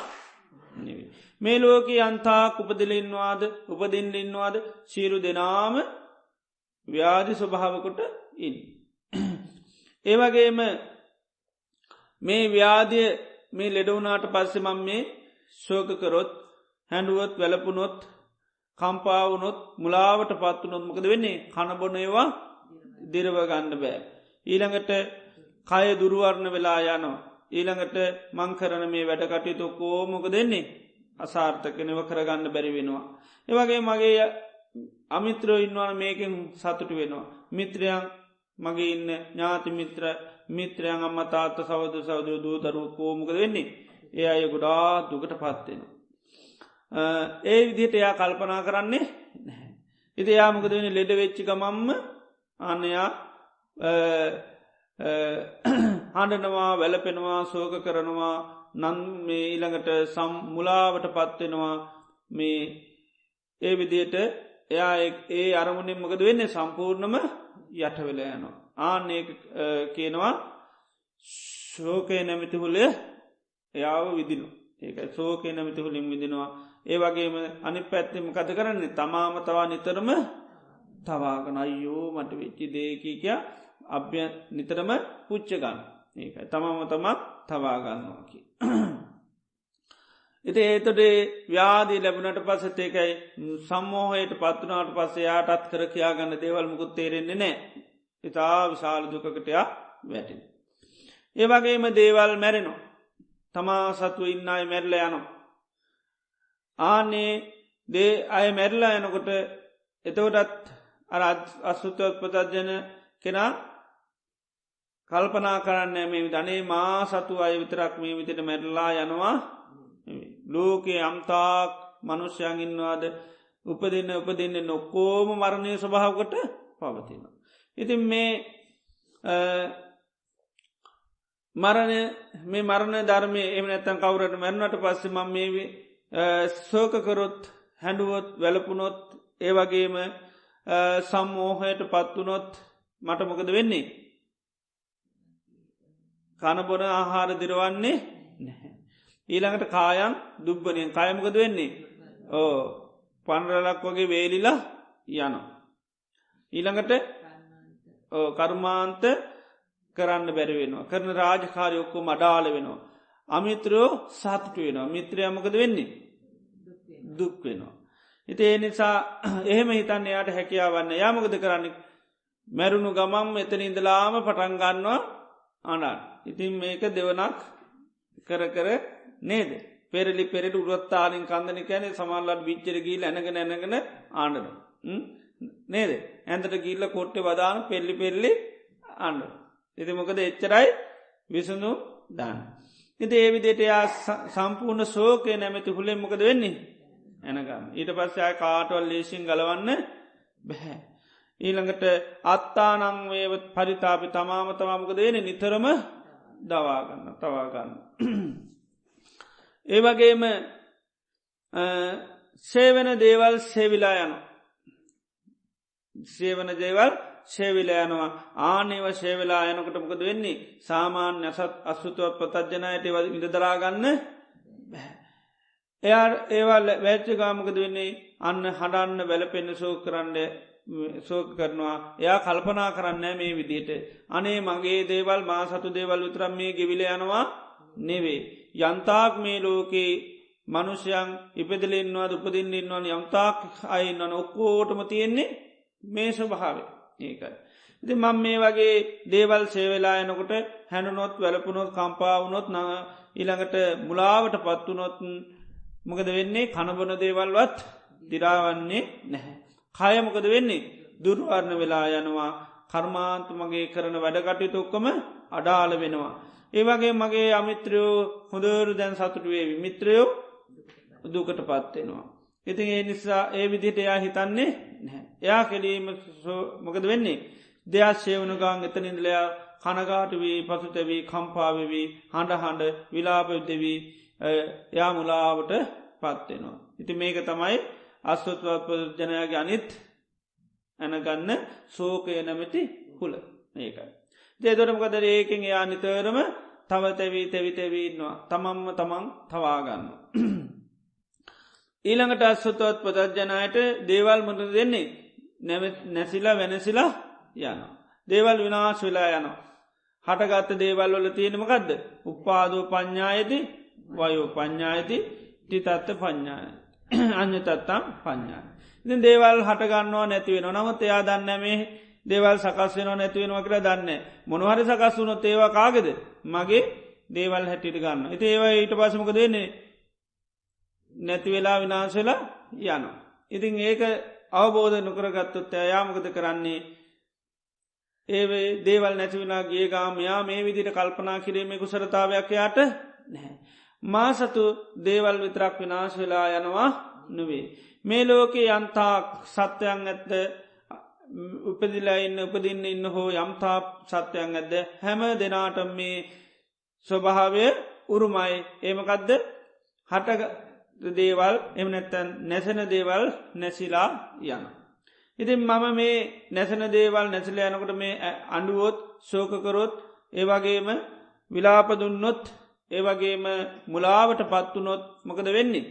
S1: මේ ලෝක අන්තාක් උපදිලින්වාද උපදින්ලින්වාද සීරු දෙනාම ව්‍යාධි ස්වභාවකොට ඉන්. ඒවගේම මේ ව්‍යාධිය මේ ලෙඩවුනාට පස්සෙ මං මේ ශෝකකරොත් හැඩුවත් වැලපුනොත් කම්පාවනොත් මුලාවට පත්වනොත්මකද වෙන්නේ කණබොන ඒවා දිරව ගණ්ඩ බෑ. ඊළඟට කය දුරුවරණ වෙලා යනවා. ඊළඟට මංකරන මේ වැඩ කටයුතු කෝමොක දෙන්නේ අසාර්ථකනව කරගන්න බැරි වෙනවා. ඒවගේ මගේ අමිත්‍රෝ ඉන්නවන මේකෙන් සතුටු වෙනවා. මිත්‍රයන් මගේ ඉන්න ඥාති මිත්‍රයන් අම්ම තාත්ත සවද සෞද දූ දරුව කෝමක වෙන්නේ ඒ අය ගොඩා දුකට පත්වෙනවා. ඒ විදිහට එයා කල්පනා කරන්නේ නැහැ. ඉති යාමකද වෙන ලෙඩ වෙච්චික මම්ම අන්නයා හඬනවා වැලපෙනවා සෝක කරනවා නන් මේ ඊළඟට මුලාවට පත්වෙනවා මේ ඒ විදියට එයා ඒ අරමුණින් මකද වෙන්නේ සම්පූර්ණම යටවෙල යනවා. ආනේ කියනවා ශෝකය නැමිති හුලේ එයාව විදිනු ඒක සෝකය නැමිති හුලින් විදිනවා. ඒ වගේම අනි පැත්තිම කත කරන්නේ තමාම තවා නිතරම තවාගන අයෝ මට වෙච්චි දේකී කිය අභ්‍ය නිතරම පුච්චගන්න ඒකයි තමම තමක් තවාගන්නවා කිය. එති ඒතොටේ ව්‍යාදී ලැබුණට පසත් ඒකයි සම්මෝහයට පත්වනාට පස්සේ යාටත් කර කියාගන්න දේවල් මුකුත් තේරෙන්නේ නෑ. ඉතා විශාල දුකකටයා වැටින්. ඒවගේම දේවල් මැරෙනවා. තමා සතු ඉන්න අයි මැරල යනවා. ආනේ දේ අය මැරලා යනකොට එතවටත් අර අස්සුතවත් පතජන කෙනා කල්පනා කරන්න මේ ධනේ මා සතු අය විතරක් මේ විතට මැරලා යනවා ලෝකයේ අම්තාක් මනුෂ්‍යයන් ඉන්නවාද උපදින්න නොක්කෝම මරණය ස්වභාවකට පවතින. ඉතින් මේ මරණ ධර්මය එම නැත්තන් කවුරට මැරුණට පස්සෙ ම මේ සෝකකරොත් හැඩුවොත් වැලපුනොත් ඒවගේම සම්මෝහයට පත්වනොත් මට මොකද වෙන්නේ. කනබොන ආහාර දිරවන්නේ නැහැ. ඊළඟට කායන් දුබ්බනයෙන් කායමකද වෙන්නේ පන්රලක් වගේ වේලිලා යන. ඊළඟට කර්මාන්ත කරන්න බැරි වෙනවා කරන රාජකාරයොක්කු මඩාල වෙනවා. අමිත්‍රයෝ සතුට වෙනවා මිත්‍රයමකද වෙන්නේ දුක් වෙනවා. ඉති ඒ නිසා එහෙම හිතන්න එයාට හැකියාවන්න යාමකද කරන්න මැරුණු ගමම් එතන ඉඳලාම පටන්ගන්නවා අනන්. ඉතින් මේක දෙවනක් කර කර නේද. පෙරලි පෙරට උරත්තාලින් කන්දන කැන සමල්ලට විච්චරගී ඇනගෙන ඇනගෙන ආණ්ඩන. නේද ඇන්තට ගිල්ල කොට්ට වදාන පෙල්ලි පෙල්ලි අන්න. ඉති මොකද එච්චරයි විසුණු දාන්න. ඉති ඒවිදිට යා සම්පූර්ණ සෝකය නැමැති හුලෙන් මොකද වෙන්නේ ඇනගන්න. ඊට පස්සයා කාටවල් ලේසින් ගලවන්න බැහැ. ඊළඟට අත්තානංවේව පරිතාපි තමාම තමාමකද වෙන නිතරම දවාගන්න තවාගන්න. ඒවගේම සේවන දේවල් සේවිලා යන. සේවන දේවල් ශේවිලයනවා ආනේව ශේවෙලා යනකට මොකද වෙන්නේ සාමාන්‍ය අසත් අසුතුවත් ප්‍රතජ්ජනයට ඉඳ දරාගන්න එයා ඒවල් වැච්චගාමකද වෙන්නේ අන්න හඩන්න වැලපෙන්න්න සෝක කරන්න සෝක කරනවා එයා කල්පනා කරන්න මේ විදියට අනේ මගේ දේවල් මා සතු දේවල් විතරම් මේ ගෙවිල යනවා නෙවේ යන්තාක් මේ ලෝකයේ මනුෂ්‍යයන් ඉපදලෙන්වා උපදින්න ඉන්නවන යම්තාක් අයින්නන ඔක්කෝටම තියෙන්නේ මේ ස්වභාවේ ඒකයි. ඉති මං මේ වගේ දේවල් සේවෙලා යනකොට හැනුනොත් වැලපුනොත් කම්පාවුනොත් න ඊළඟට මුලාවට පත්වනොත් මොකද වෙන්නේ කණබන දේවල්වත් දිරාවන්නේ නැහැ. කයමොකද වෙන්නේ දුර්වර්ණ වෙලා යනවා කර්මාන්තු මගේ කරන වැඩකටයුතු ඔක්කම අඩාල වෙනවා. ඒවගේ මගේ අමිත්‍රයෝ හොදරු දැන් සතුටුවේවි මිත්‍රයෝ දුකට පත්වෙනවා. ඉතින් ඒ නිසා ඒ විදිට එයා හිතන්නේ නැහැ. එයා කෙලීම මොකද වෙන්නේ දෙයක් ශේවන ගාන් එතනින්දලයා කනගාට වී පසුතැවී කම්පාවවී හඬ හඬ විලාපදවී එයා මුලාවට පත්වෙනවා. ඉති මේක තමයි අස්වත්වත් ජනයාගේ අනිත් ඇනගන්න සෝකය නැමැති හුල ඒකයි. දේදොරමකද ඒකෙන් එයා නිතරම තවතැවී තැවිතැවීන්නවා තමම්ම තමන් තවාගන්න. ඊළඟට අස්වතවත් පතජ්ජනයට දේවල් මට දෙන්නේ නැසිලා වෙනසිලා යන. දේවල් විනාශ වෙලා යන. හටගත්ත දේවල් වල තියෙනමකක්ද. උපාදෝ පඤ්ඥායති වයෝ පඤ්ඥායති ටිතත්ත පඤ්ඥාය අන්‍යතත්තම් පඤ්ඥාය. ඉතින් දේවල් හටගන්නවා නැතිවෙන නමත් එයා දන්න මේ දේවල් සකස් වෙනවා නැතිවෙනවා කියලා දන්න. මොනහරි සකස් වුණොත් ඒවා කාගෙද මගේ දේවල් හැටිට ගන්න. ඉති ඒවා ඊට පසමක දෙන්නේ නැතිවෙලා විනාශවෙලා යන. ඉතින් ඒක අවබෝධ නොකරගත්තොත් යාමකද කරන්නේ ඒ දේවල් නැතිවෙලා ගේ ගාමයා මේ විදිට කල්පනා කිරීමේ කුසරතාවයක් යාට නැහැ. මා සතු දේවල් විතරක් විනාශ වෙලා යනවා නොවේ. මේ ලෝකේ යන්තාක් සත්‍යයන් ඇත්ත උපදිලා ඉන්න උපදින්න ඉන්න හෝ යම්තා සත්‍යයන් ඇද හැම දෙනාට මේ ස්වභාවය උරුමයි ඒමකදද හට දේවල් එමනැත්තන් නැසෙන දේවල් නැසිලා යන. ඉතින් මම මේ නැසන දේවල් නැසිල යනකොට මේ අඩුවොත් සෝකකරොත් ඒවගේම විලාපදුන්නොත් ඒවගේම මුලාවට පත්වනොත් මොකද වෙන්නේ.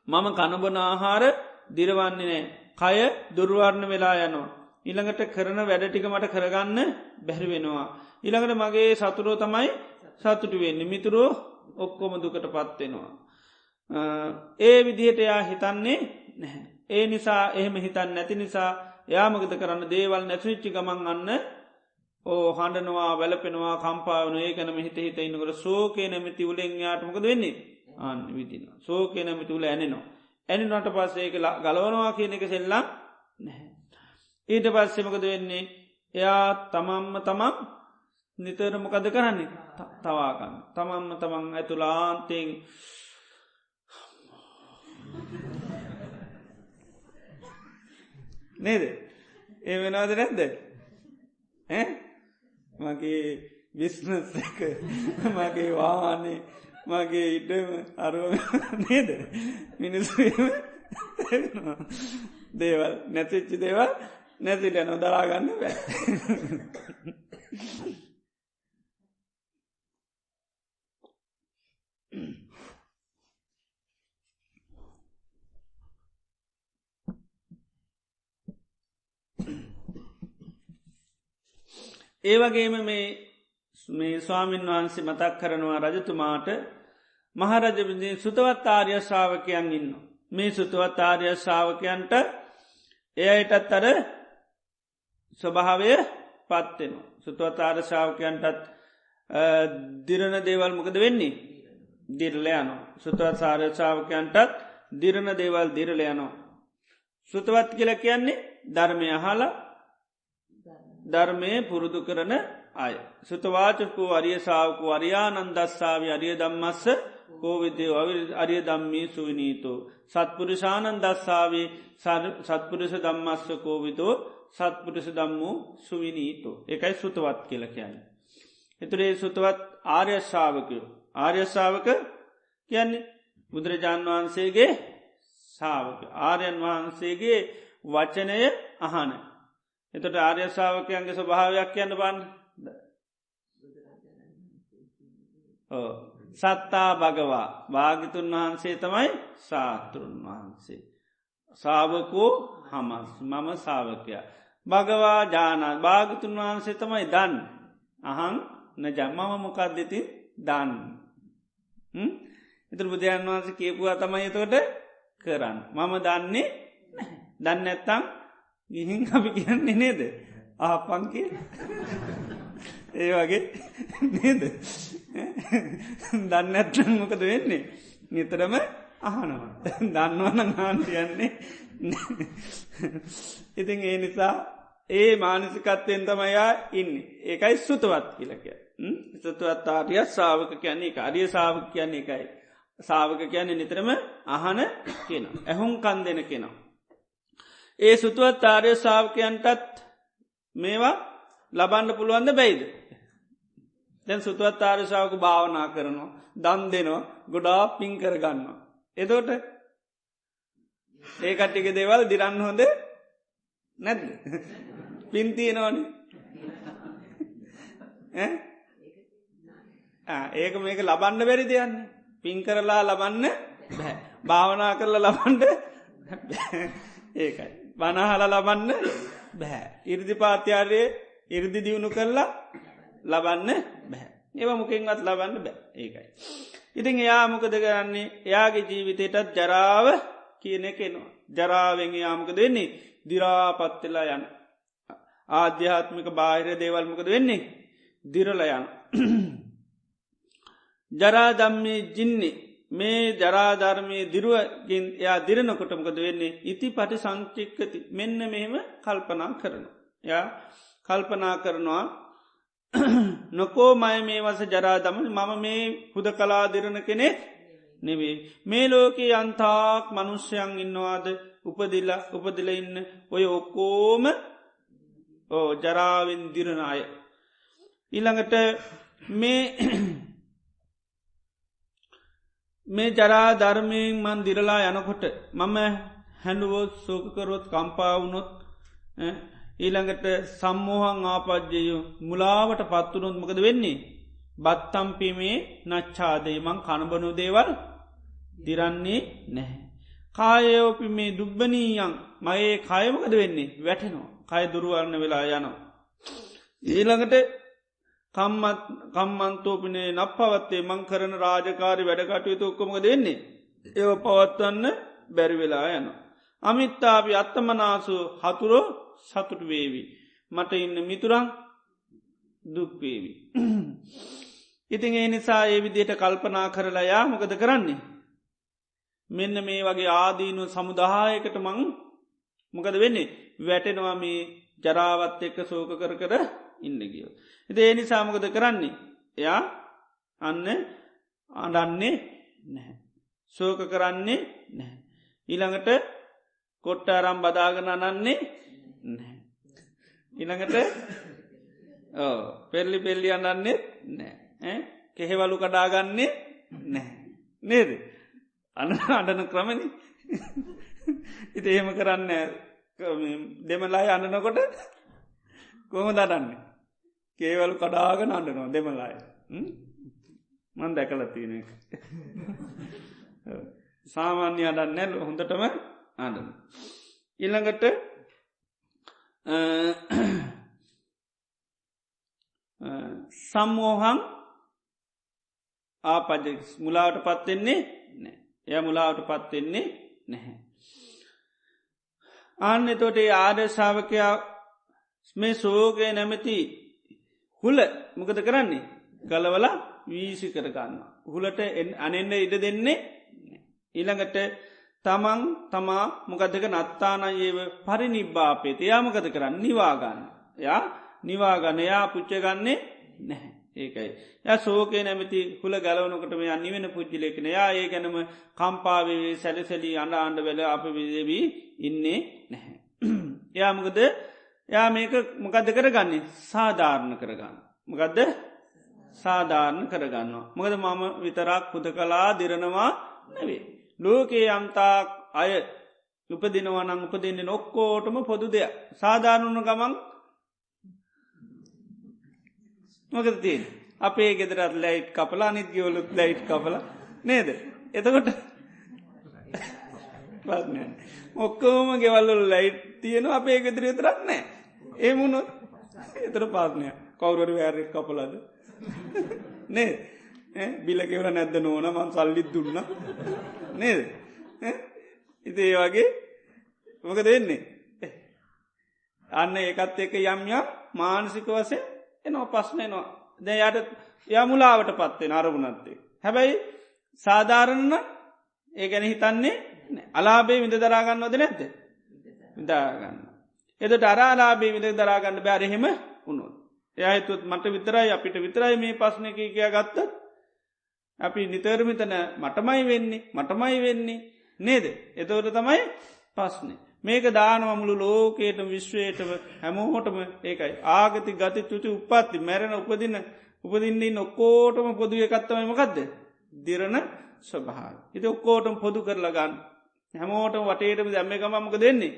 S1: මම කණබන ආහාර දිරවන්නේ නෑ කය දුර්වර්ණ වෙලා යනවා. ඉළඟට කරන වැඩටික මට කරගන්න බැරි වෙනවා. ඉළඟට මගේ සතුරෝ තමයි සතුටු වෙන්නේ මිතුරෝ ඔක්කොම දුකට පත්වෙනවා. ඒ විදිහට එයා හිතන්නේ නැහැ. ඒ නිසා එහෙම හිතන් නැති නිසා යාමගත කරන්න දේවල් නැසවිච්චි ගමන් අන්න ඕ හඬනවා වැලපෙනවා කම්පාවන ඒ කනම හිත හිත ඉන්නකට සෝකය නැමති උලෙන් යාටමකද වෙන්නේ අන්න විදින සෝකය නැමති උල ඇනෙනවා. ඇනිනට පස්සේ එක ගලවනවා කියන එක සෙල්ලම් නැහැ. ඊට පස්සෙමකද වෙන්නේ එයා තමම්ම තමන් නිතරමකද කරන්නේ තවාගන්න තමම්ම තමන් ඇතුලාන්තයෙන් නේද ඒ වෙනවාද නැද්ද මගේ විස්නස් එක මගේ වාහනේ මගේ ඉඩම අරුව නේද මිනිස්සුම දේවල් නැතිච්චි දේවල් නැතිල නොදරාගන්න බෑ ඒවගේම මේ ස්වාමීන් වහන්සේ මතක් කරනවා රජතුමාට මහරජවිදි සුතවත් ආර්ය ශ්‍රාවකයන් ඉන්න. මේ සුතවත් ආර්ය ශ්‍රාවකයන්ට එයටත් අර ස්වභාවය පත්වෙනවා. සුතවත් ආර්ය ශ්‍රාවකයන්ටත් දිරණ දේවල් මොකද වෙන්නේ දිරලයනෝ. සුතවත් ආර්ය ශ්‍රාවකයන්ටත් දිරණ දේවල් දිරලයනෝ. සුතවත් කියල කියන්නේ ධර්මය අහලා ධර්මය පුරුදු කරන අය. සුතවාචකු අරිය සාාවකු අරියානන්දස්සාාව අරිය දම්මස්ස කෝවිදය අරිය දම්මී සුවිනීතෝ. සත්පුරුෂානන් දස්සාාවේ සත්පුරුෂ දම්මස්ස කෝවිදෝ සත්පුරුෂ දම්මූ සුවිනීතෝ. එකයි සුතවත් කියල කියන්න. එතුරේ සුතවත් ආර්යශාවකයෝ. ආර්යශාවක කියන්නේ බුදුරජාණන් වහන්සේගේ ශාවක. ආර්යන් වහන්සේගේ වචනය අහන. එතට ආර්යශාවකයන්ගේ ස්වභාවයක් කියන්න බන්න. සත්තා භගවා භාගිතුන් වහන්සේ තමයි ශාස්තෘන් වහන්සේ. සාාවකෝ හමස් මම සාාවකයා. භගවා ජානා භාගිතුන් වහන්සේ තමයි දන් අහන් නජම්මම මොකක්දති දන්. එතුර බුදුරජාන් වහන්සේ කියපුවා තමයි තොට කරන්න. මම දන්නේ දන්න ඇත්තම් ගිහින් අපි කියන්නේ නේද ආපංකිය ඒ වගේ නේද දන්න ඇත්තන් මොකද වෙන්නේ නිතරම අහනවා දන්නවන නාන්තියන්නේ ඉතින් ඒ නිසා ඒ මානසිකත්වයෙන් තමයා ඉන්න ඒකයි සුතවත් කියලක සතුවත් ආටිය ශ්‍රාවක කියන්නේ අරිය සාාවක කියන්නේ එකයි සාාවක කියන්නේ නිතරම අහන කියන ඇහුම් කන් දෙන කෙනවා. ඒ සුතුවත් ආර්ය ශාවකයන්ටත් මේවා ලබන්න පුළුවන්ද බැයිද. දැන් සුතුවත් ආර්ය ශාවක භාවනා කරනවා දන් දෙනවා ගොඩා පින් කරගන්න. එතෝට ඒ කට්ටික දේවල් දිරන්න හොඳ නැද්ද පින්තියනවන ඒක මේක ලබන්න බැරි දෙයන්න පින් කරලා ලබන්න බැ භාවනා කරලා ලබන්ඩ ඒකයි බනහල ලබන්න බැහැ ඉරදි පාත්‍යාරයේ ඉරදි දියුණු කරලා ලබන්න බැහැ ඒව මොකෙන්වත් ලබන්න බෑ ඒකයි. ඉතින් එයා මොකද කරන්නේ එයාගේ ජීවිතයටත් ජරාව කියන කෙනවා. ජරාවෙන් යාමක දෙන්නේ දිරාපත්වෙලා යන ආධ්‍යාත්මික බාහිර දේවල්මකද වෙන්නේ දිරලයන්. ජරාදම්මේ ජින්නේ මේ ජරාධර්මය දිරුවගින් එයා දිරනකොටමකද වෙන්නේ ඉති පටි සංචික්කති මෙන්න මෙහෙම කල්පනා කරන. යා කල්පනා කරනවා නොකෝ මය මේ වස ජරාදමල් මම මේ හුද කලා දිරණ කෙනෙක් නෙවේ. මේ ලෝකයේ අන්තාක් මනුෂ්‍යයන් ඉන්නවාද උපදිල ඉන්න ඔය ඔක්කෝම ජරාවෙන් දිරණ අය. ඊළඟට මේ ජරා ධර්මයෙන් මන් දිරලා යනකොට මම හැඩුවොත් සෝකකරොත් කම්පාවුනොත් ඊළඟට සම්මෝහන් ආපද්ජයු මුලාවට පත්වනොත් මොකද වෙන්නේ. බත්තම්පිමේ නච්චාදේ මං කණබනු දේවල් දිරන්නේ නැහැ. කායෝපි මේ දුබ්බනීයන් මගේ කයමකද වෙන්නේ වැටෙනවා කය දුරුවරණ වෙලා යනවා. ඊළඟට කම්මන්තෝපනේ නක් පවත්තේ මං කරන රාජකාරි වැඩකටයුතු ඔක්කොමක දෙන්නේ. ඒව පවත්වන්න බැරිවෙලා යන. අමිත්තාපි අත්තමනාසු හතුරෝ සතුට වේවි. මට ඉන්න මිතුරං දුක්වේවි. ඉතින් ඒ නිසා ඒ විදියට කල්පනා කරලා යා මොකද කරන්නේ. මෙන්න මේ වගේ ආදීනු සමුදායකට මං මොකද වෙන්නේ වැටෙනවා මේ ජරාවත් එක්ක සෝක කර ඉන්න ගියෝ. එති ඒ නිසාමකද කරන්නේ. එයා අන්න අඩන්නේ නැහැ. සෝක කරන්නේ නැහැ. ඊළඟට කොට්ට අරම් බදාගන අනන්නේ නැහැ. ඊළඟට පෙල්ලි පෙල්ලි අන්නන්නේ නෑ. කෙහෙවලු කඩාගන්නේ නැහැ. නේද. අඩන ක්‍රමණි ඉති එහෙම කරන්න දෙමලායි අන්නනකොට කොම දඩන්නේ. කේවලු කඩාගෙන අන්නනවා දෙමලායි මන් දැකල තියෙන එක සාමාන්‍ය අඩන්නැල් හොඳටම අඩන. ඉළඟට සම්මෝහං ආපජ මුලාවට පත්වෙන්නේ නෑ. එය මුලාවට පත්වෙන්නේ නැහැ. අන්න තොට ආර්ශාවකයා මේ සෝගය නැමැති හුල මොකද කරන්නේ ගලවල වීසි කරගන්න. හුලට අනෙන්ඩ ඉඩ දෙන්නේ ඊළඟට තමන් තමා මොකදක නත්තානයේව පරිනිබ්බාපේත යාමකද කරන්න නිවාගන්න. යා නිවාගණයා පුච්චගන්නේ නැහැ. ඒකයි. ය සෝකය නැමති හුල ගලවනකට මේ අනිවෙන පුද්ජිලෙකන යා ඒ ගැනම කම්පාවේ සැලසැලී අඩ ආණ්ඩ වෙල අප විදවී ඉන්නේ නැහැ. යාමකද යා මේක මොකද කරගන්නේ සාධාරණ කරගන්න. මොකදද සාධාරණ කරගන්නවා. මොකද මම විතරක් පුද කලා දිරනවා නැවේ. ලෝකයේ යම්තාක් අය උපදිනවනං උපදින්නේ ඔක්කෝටම පොදු දෙයක් සාධාරණුන ගමන් මොකද තිය අපේ ගෙදරත් ලයිට් කපලා නිත් ගවලුත් ලයිට් කපල නේද එතකොට ඔක්කෝම ගෙවල්ලු ලයිට් තියෙන අපේ ගෙදර විතරක් නෑ ඒ මුණොත් එතර පාත්නය කවුරට වැෑරෙක් කපලද නේ බිලකෙවර නැද්ද නෝන මන් සල්ලිත් දුන්න නේද ඉතේ වගේ මොක දෙන්නේ අන්න ඒකත් එක යම් යම් මානසික වසය එනවා පස්නයනවා දැ යට යමුලාවට පත්වේ අරමුණත්තේ හැබැයි සාධාරණ ඒ ගැන හිතන්නේ අලාබේ විඳ දරාගන්නවද නැත්ත විදාගන්න එදට අරාලාබේ විඳ දරාගන්න බෑරහෙම උුණොත් එයහිතුත් මට විතරයි අපිට විතරයි මේ පස්්න එක කියා ගත්තත් අපි නිතරමිතන මටමයි වෙන්නේ නේද එතවට තමයි පස්නේ මේක දානවමුළු ලෝකේටම විශ්වයටම හැමෝහොටම ඒකයි ආගති ගති චුති උපත්ති මැරෙන උපදින්නේ ඔක්කෝටම පොදු එකත්තමමකක්ද දිරණ ස්වභාව ඉති ඔක්කෝටම පොදු කරලගන්න හැමෝට වටේටම දැම්ම ගමමක දෙන්නේ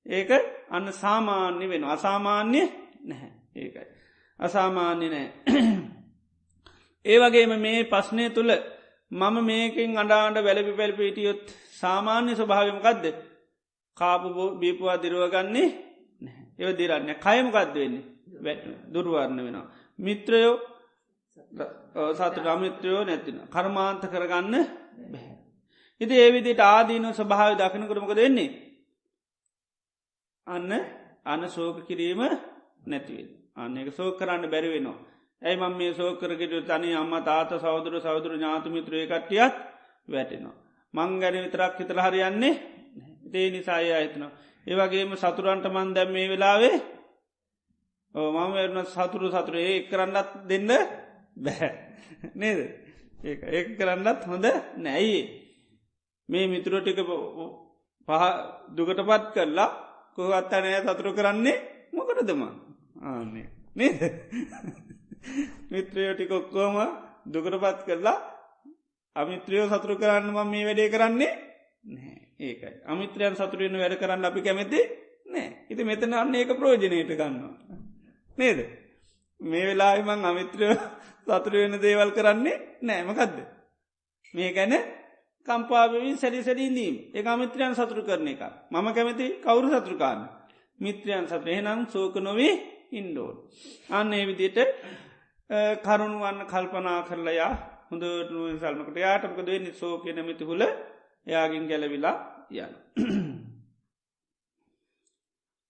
S1: ඒක අන්න සාමාන්‍ය වෙන අසාමාන්‍ය නැහැ ඒකයි අසාමාන්‍ය නෑ ඒ වගේම මේ පස්්නය තුළ මම මේකින් අඩාන්ඩ වැලපි පැල්පිටියොත් සාමාන්‍ය ස්වභාවමකක්ද කාපු බීපවා දිරුවගන්නේ ඒව දිරන්න කයමකක්ද වෙන්නේ දුර්වාරණ වෙනවා. මිත්‍රයෝ සතුට අමිත්‍රයෝ නැතින කර්මාන්ත කරගන්න බැහැ. ඉති ඒවිදිට ආදීන ස්වභාව දකිනකරමක දෙන්නේ. අන්න සෝක කිරීම නැතිවෙන් අන්න එක සෝක කරන්න බැරිවෙනවා. ඇයි මම මේ සෝකරකට තනි අම්ම තාත සෞදර සෞදර ඥාතුමිත්‍රය කට්ටියත් වැටෙනවා. මංගැන විතරක් හිතල හරියන්නේ ඒ නිසාය අහිතනවා. ඒවගේම සතුරන්ට මන් දැම් මේ වෙලාවේ මම එරන සතුරු සතුර ඒ කරන්නත් දෙන්න බැහැ නේද ඒ කරන්නත් හොඳ නැයි මේ මිතුරටික පහ දුකට පත් කරලා කොහත්තනය සතුරු කරන්නේ මොකටදම ආන්නේ නේද මිත්‍රයෝටිකොක්කෝම දුකට පත් කරලා අමිත්‍රයෝ සතුරු කරන්න ම මේ වැඩේ කරන්නේ නෑ ඒකයි අමිත්‍රයන් සතුරෙන් වැඩ කරන්න අපි කැමති නෑ ඉති මෙතන අන්න ඒක ප්‍රෝජනයට ගන්නවා නේද මේ වෙලාමං අමිත්‍රය සතුරවෙන දේවල් කරන්නේ නෑමකදද මේ ගැන කම්පාාවවින් සැරිසැරීනීම් ඒ අමිත්‍රයන් සතුරු කරන එක මම කැමති කවුරු සතුරකාන්න මිත්‍රයන් සතුර එහෙනම් සෝක නොවේ ඉන්ඩෝල් අන්න ඒ විදියට කරුණුවන්න කල්පනා කරලයා හොඳට සල්මකට යාටමක දෙන්නේ සෝකය නැමති හුල යාගින් ගැලවිලා යන.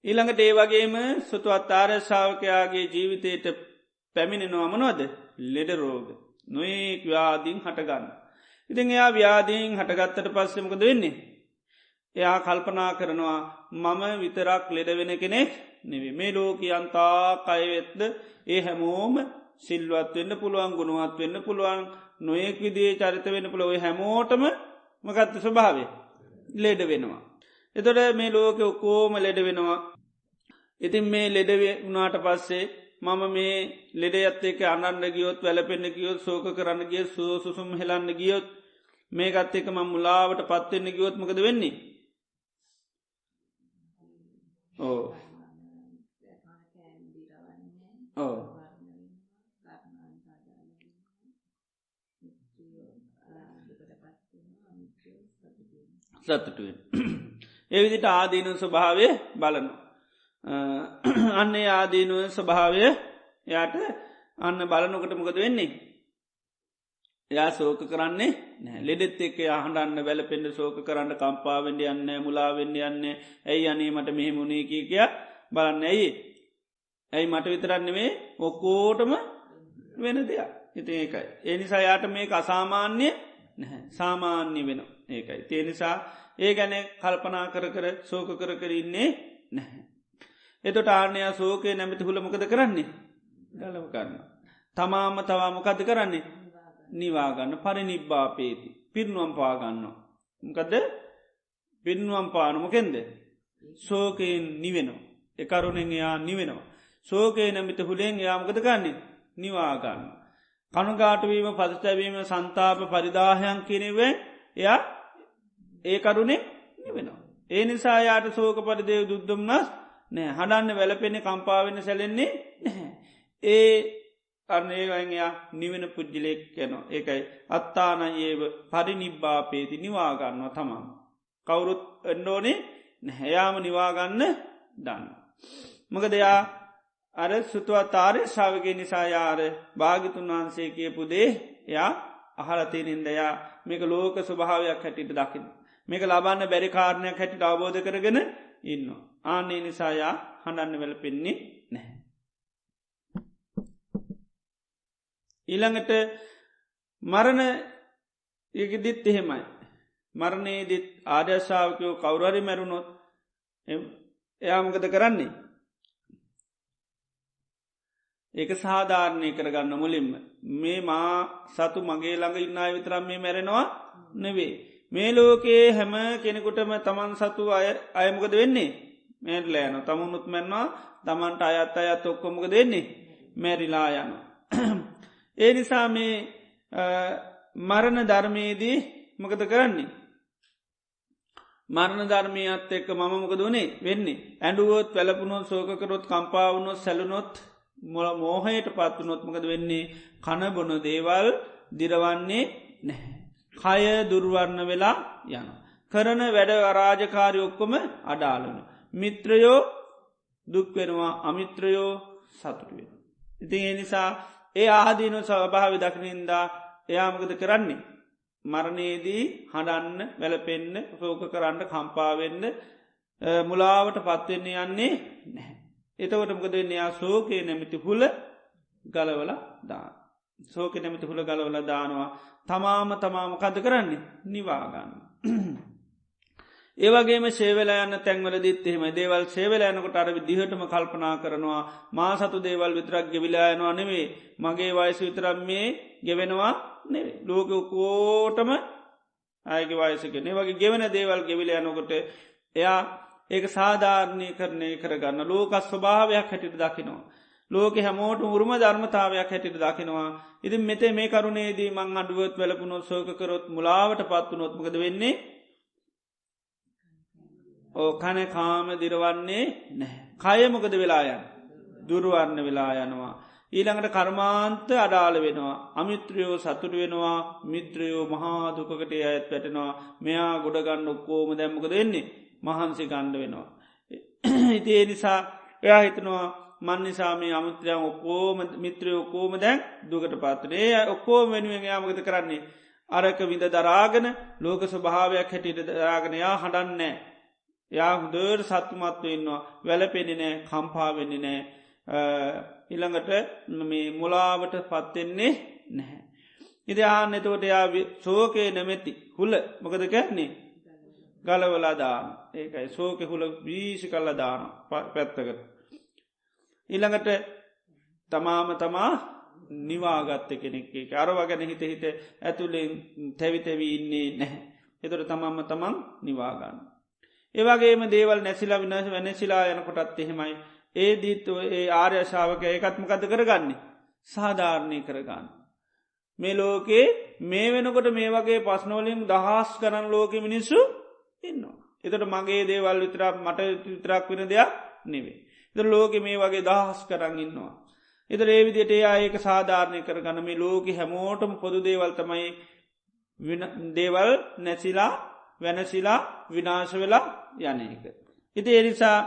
S1: ඊළඟට ඒ වගේම සුතුවත් ආරශාවකයාගේ ජීවිතයට පැමිණෙනවාමනොද ලෙඩ රෝග නොයෙක් ව්‍යාදීන් හටගන්න. ඉතින් එයා ව්‍යාදීන් හටගත්තට පස්සෙමකද වෙන්නේ. එයා කල්පනා කරනවා මම විතරක් ලෙඩවෙන කෙනෙක් නෙවේ මේ ලෝකයන්තා කයවෙත්ද ඒ හැමෝම සිල්වත් වෙන්න පුළුවන් ගුණුවත් වෙන්න පුළුවන් නොයෙක් විදිේ චරිත වෙන්න පුළොව හැමෝටම මකත්ත ස්වභාවය ලෙඩ වෙනවා. එතොට මේ ලෝක ඔක්කෝම ලෙඩ වෙනවා. ඉතින් මේ ලෙඩ වුණාට පස්සේ මම මේ ලෙඩ ඇත්තේක අනන්න ගියොත් වැලපෙන්න්න ගියොත් සෝක කරන්න ගිය සුසුම් හෙලන්න ගියොත් මේ ගත්තේක ම මුලාවට පත්වෙන්න ගියොත්මකද වෙන්නේ. ඕ ඕ සතුටුවෙන් එවිදිට ආදීනු ස්වභාවය බලනු අන්නේ ආදීනුව ස්වභාවය යට අන්න බලනොකට මොකද වෙන්නේ. එයා සෝක කරන්නේ නෑ ලෙඩෙත් එක්ක අහඩන්න වැලපෙන්ඩ සෝක කරන්න කම්පාවෙන්ඩ යන්න මුලාවෙන්ඩ යන්න ඇයි අනීමට මෙහෙමුණේ කිය බලන්න ඇයි ඇයි මට විතරන්නෙවේ ඔක්කෝටම වෙන දෙයක් ඉති ඒකයි. එනිසා යාට මේ අසාමාන්‍ය නැහැ සාමාන්‍ය වෙන ඒකයි. තිය නිසා ඒ ගැන කල්පනා කර සෝක කරඉන්නේ නැහැ. එතොට ආර්ණයා සෝකය නැමති හුළමකද කරන්නේ ගලව කරන්න. තමාම තවාමකද කරන්නේ නිවාගන්න පරිනිබ්බාපේති පිරිනුවම් පාගන්න. මකද පිරිනුවම් පානමකෙන්ද සෝකයෙන් නිවෙනවා. එකරුණෙන් එයා නිවෙනවා. සෝකයේ නැමිත හුළෙන් යාමකද කරන්නේ නිවාගන්න. කනුගාටවීම පදතැවීම සන්තාප පරිදාහයන් කිනෙවෙන් එයා ඒ කරුණේ නිවෙනවා. ඒ නිසා යාට සෝක පරිදේව දුද්දුම්න්නස් නෑ හඩන්න වැලපෙන්නේ කම්පාවෙන්න සැලෙන්නේ නැහැ. ඒ අර්ණයවැයා නිවෙන පුද්ජිලෙක් යනවා. ඒකයි අත්තාන ඒව පරිනිබ්බාපේති නිවාගන්නවා තමන්. කවුරුත් එන්නෝනේ නැහැයාම නිවාගන්න දන්න. මක දෙයා අර සුතුවතාරය ශාවගේ නිසායාර භාගිතුන් වහන්සේ කියපුදේ එයා අහලතිනින්දයා මේක ලෝක ස්වභාවයක් හැටිට දකින. මේක ලබන්න බැරි කාරණයක් හැටිට අවබෝධ කරගෙන ඉන්න. ආනේ නිසායා හඬන්න වෙල පෙන්නේ නැහැ. ඊළඟට මරණ යකදිත් එහෙමයි. මරණයේදිත් ආර්යශාවකයෝ කවුරරි මැරුණොත් එයාමකද කරන්නේ. ඒක සාධාරණය කරගන්න මුලින්ම මේ මා සතු මගේ ළඟ ඉන්නා විතරම් මේ මැරෙනවා නෙවේ. මේ ලෝකයේ හැම කෙනෙකුටම තමන් සතු අයමකද වෙන්නේ මැරලෑන තමුණුත් මැන්වා තමන්ට අයත් අයත් ඔක්කොමක දෙන්නේ මැරිලා යන. ඒ නිසා මේ මරණ ධර්මයේදී මොකද කරන්නේ. මරණ ධර්මයත් එක්ක මම මොකද වනේ වෙන්නේ ඇඩුවොත් වැලපුනොත් සෝකරොත් කම්පාවනොත් සැලුනොත් මොල මෝහයට පත්වනොත් මොකද වෙන්නේ කණබොන දේවල් දිරවන්නේ නැහැ. කය දුර්වර්ණ වෙලා යන. කරන වැඩ අරාජකාරය ඔක්කොම අඩාලන. මිත්‍රයෝ දුක්වෙනවා අමිත්‍රයෝ සතුටුවෙන. ඉතින් ඒ නිසා ඒ ආදීනු සවභාව දක්නින්දා එයාමකද කරන්නේ. මරණයේදී හඬන්න වැලපෙන්න්න සෝක කරන්න කම්පාවෙන්න මුලාවට පත්වෙන්නේ යන්නේ නැහැ. එතවට මොකද යා සෝකය නැමිති හුල ගලවල දා. සෝක නැමිති හුල ගලවල දානවා තමාම තමාම කද කරන්නේ නිවාගන්න. ඒවගේම ශේවල යන්න තැන්වල දිත්තෙම දේවල් ශේවල යනකොට අර දිහටම කල්පනා කරනවා මා සතු දේවල් විතරක් ගෙවිලායනවා නෙවේ මගේ වයස විතරම් මේ ගෙවෙනවා නෙවේ ලෝක කෝටම අයගේ වයසකනේ වගේ ගෙවන දේවල් ගෙවිල යනකොට එයා ඒක සාධාරණය කරණය කරගන්න ලෝකස් ස්වභාවයක් හැටිට දකිනවා. ලෝක හැමෝට උරුම ධර්මතාවයක් හැටිට දකිනවා. ඉතින් මෙතේ මේ කරුණේදී මං අඩුවත් වැලපුනොත් සෝකරොත් මුලාවට පත්තු නොත්මකද වෙන්නේ. කන කාම දිරවන්නේ නැහැ. කයමොකද වෙලායන් දුරුවන්න වෙලා යනවා. ඊළඟට කර්මාන්ත අඩාල වෙනවා. අමිත්‍රයෝ සතුට වෙනවා මිත්‍රයෝ මහාදුකට අයත් වැටෙනවා මෙයා ගොඩගන්න ඔක්කෝම දැම්මකද වෙන්නේ. මහන්සි ගණ්ඩ වෙනවා. ඉතිේ නිසා එයා හිතනවා මන් නිසාමේ අමුත්‍රයන් ඔක්කෝම මිත්‍රය ඔක්කෝම දැන් දුකට පාත්‍රේ ඔක්කෝම වෙනුවෙන් යාමගත කරන්නේ. අරක විඳ දරාගෙන ලෝක ස්වභාවයක් හැටිට දරාගෙනයා හඬන්නෑ. යා හුදර් සත්තුමත්ව ඉන්නවා වැලපෙනෙ නෑ කම්පාවෙන්නේ නෑ ඉළඟට මේ මුලාවට පත්වෙන්නේ නැහැ. ඉදහන් එතකොට යා සෝකය නැමැති හුල මොකද කැන්නේ ගලවලා දාන ඒකයි සෝක හුල වීසි කල්ල දාන පැත්තකට. ඊළඟට තමාම තමා නිවාගත්ත කෙනෙක්ේ අරව ගැන හිත හිත ඇතුළෙන් තැවිතැවී ඉන්නේ නැහැ. එතොට තමම්ම තමන් නිවාගන්න. ඒවගේම දේවල් නැසිලා විනාශ වෙනසිලා යනකොටත් එහෙමයි. ඒ දීත්ව ඒ ආර්යශාවක ඒකත්මකත කරගන්නේ සාධාරණය කරගන්න. මේ ලෝකේ මේ වෙනකොට මේ වගේ පස්නෝලින් දහස් කරන්න ලෝක මිනිස්සු ඉන්නවා. එතට මගේ දේවල් විතරක් මට විතරක් වෙන දෙයක් නෙවේ. එත ලෝක මේ වගේ දහස් කරන්න ඉන්නවා. එත ඒවිදිට ඒක සාධාරණය කරගන්න මේ ලෝක හැමෝටම පොදු දේවල් තමයි දේවල් නැසිලා වෙනසිලා විනාශ වෙලා යන එක. ඉති එනිසා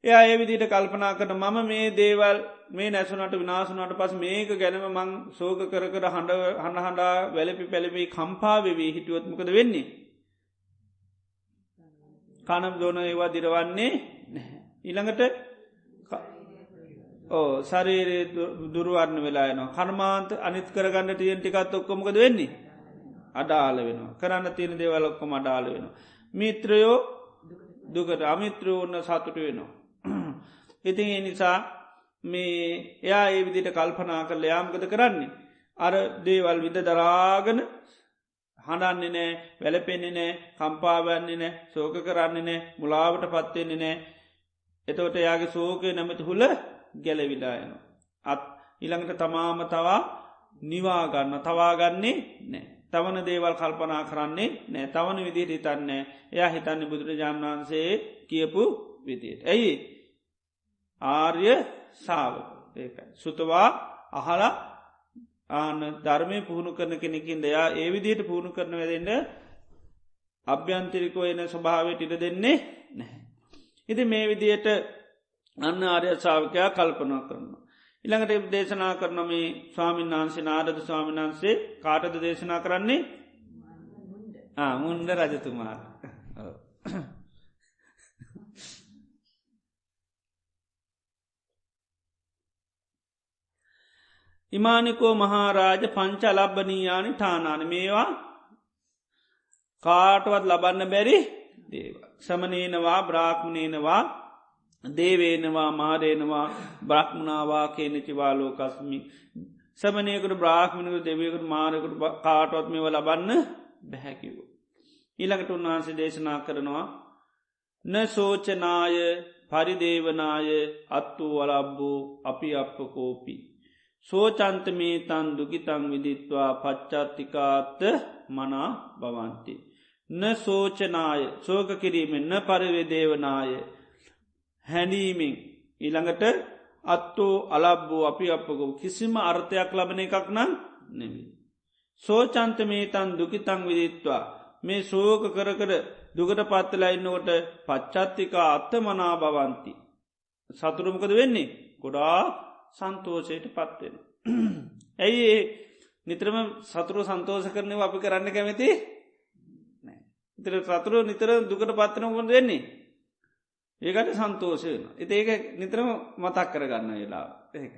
S1: එයා ඒ විදිහට කල්පනා කරන මම මේ දේවල් මේ නැසුනට විනාසුනට පස් මේක ගැනම මං සෝක කර හඬා වැලපි පැළපී කම්පාවෙවී හිටියොත්මකද වෙන්නේ. කනම් දෝන ඒවා දිරවන්නේ ඊළඟට සරේරේ දුරුවරණ වෙලායනවා කර්මාන්ත අනිත් කරගන්න තියෙන් ටිකත් ඔක්කොමකද වෙන්නේ අඩාල වෙනවා කරන්න තියෙන දේවලොක්කොම අඩාල වෙනවා. මිත්‍රයෝ දුකට අමිත්‍රයෝන්න සතුට වෙනවා. ඉතින් ඒ නිසා මේ එයා ඒ විදිට කල්පනා කරල යාමකද කරන්නේ. අර දේවල් විද දරාගන හඬන්නේ නෑ වැලපෙන්නේ නෑ කම්පාවන්නේ නෑ සෝක කරන්නේ නෑ මුලාවට පත්වෙන්නේ නෑ. එතවට යාගේ සෝකය නැමති හුල ගැලවිලායනවා. අත් ඉළඟට තමාම තවා නිවාගන්න තවාගන්නේ නෑ. තවන දේවල් කල්පනා කරන්නේ නෑ තවන විදිහට හිතන්නේ එයා හිතන්නේ බුදුරජාණන් වහන්සේ කියපු විදියට. ඇයි ආර්ය සාවක ඒකයි. සුතවා අහලා ආන ධර්මය පුහුණු කරන කෙනෙකින් දෙයා ඒ විදිහට පුහුණු කරන වැදෙන්ට අභ්‍යන්තිරිකෝ එන ස්වභාවට ඉඩ දෙන්නේ නැහැ. ඉති මේ විදියට අන්න ආර්ය ශාවකයා කල්පනා කරනවා. ඉළඟට දේශනා කරන මේ ස්වාමීන් වහන්සේ නාරද ස්වාමීන් වහන්සේ කාටද දේශනා කරන්නේ මුන්ඩ රජතුමාට. ඉමානිකෝ මහාරාජ පංච අලබ්බනීයානි ටානාන මේවා කාටවත් ලබන්න බැරි දේව. සමනේනවා බ්‍රාක්්මණයනවා දේවේනවා මාරේනවා බ්‍රහ්මණවා කියනචිවාලෝ කස්මි සමනයකට බ්‍රාහ්මණක දෙවයකට මාරකට කාටවත් මෙව ලබන්න බැහැකිව. ඊළඟට උන්වහන්සේ දේශනා කරනවා න සෝචනාය පරිදේවනාය අත්තු වලබ්බෝ අපි අපකෝපි. සෝචන්ත මේ තන් දුකිතං විදිත්වා පච්චත්තිකාත්ත මනා බවන්ති. න සෝචනාය සෝක කිරීමෙන් න පරිවේදේවනාය හැඩීමෙන් ඊළඟට අත්තෝ අලබ්බෝ අපි අපකෝ කිසිම අර්ථයක් ලබන එකක් නම් නෙමේ. සෝචන්ත මේ තන් දුකිතං විදිත්වා මේ සෝක කර දුකට පත්තලා ඉන්නකොට පච්චත්තිකා අත්ත මනා බවන්ති. සතුරුමකද වෙන්නේ ගොඩා සන්තෝෂයට පත්වෙන. ඇයි නිතරම සතුරු සන්තෝෂ කරනව අපි කරන්න කැමති ඉතර සතුරු නිතර දුකට පත්වන කොට වෙන්නේ. ඒකට සන්තෝෂයන. එති ඒක නිතරම මතක් කරගන්න වෙලා ඒක.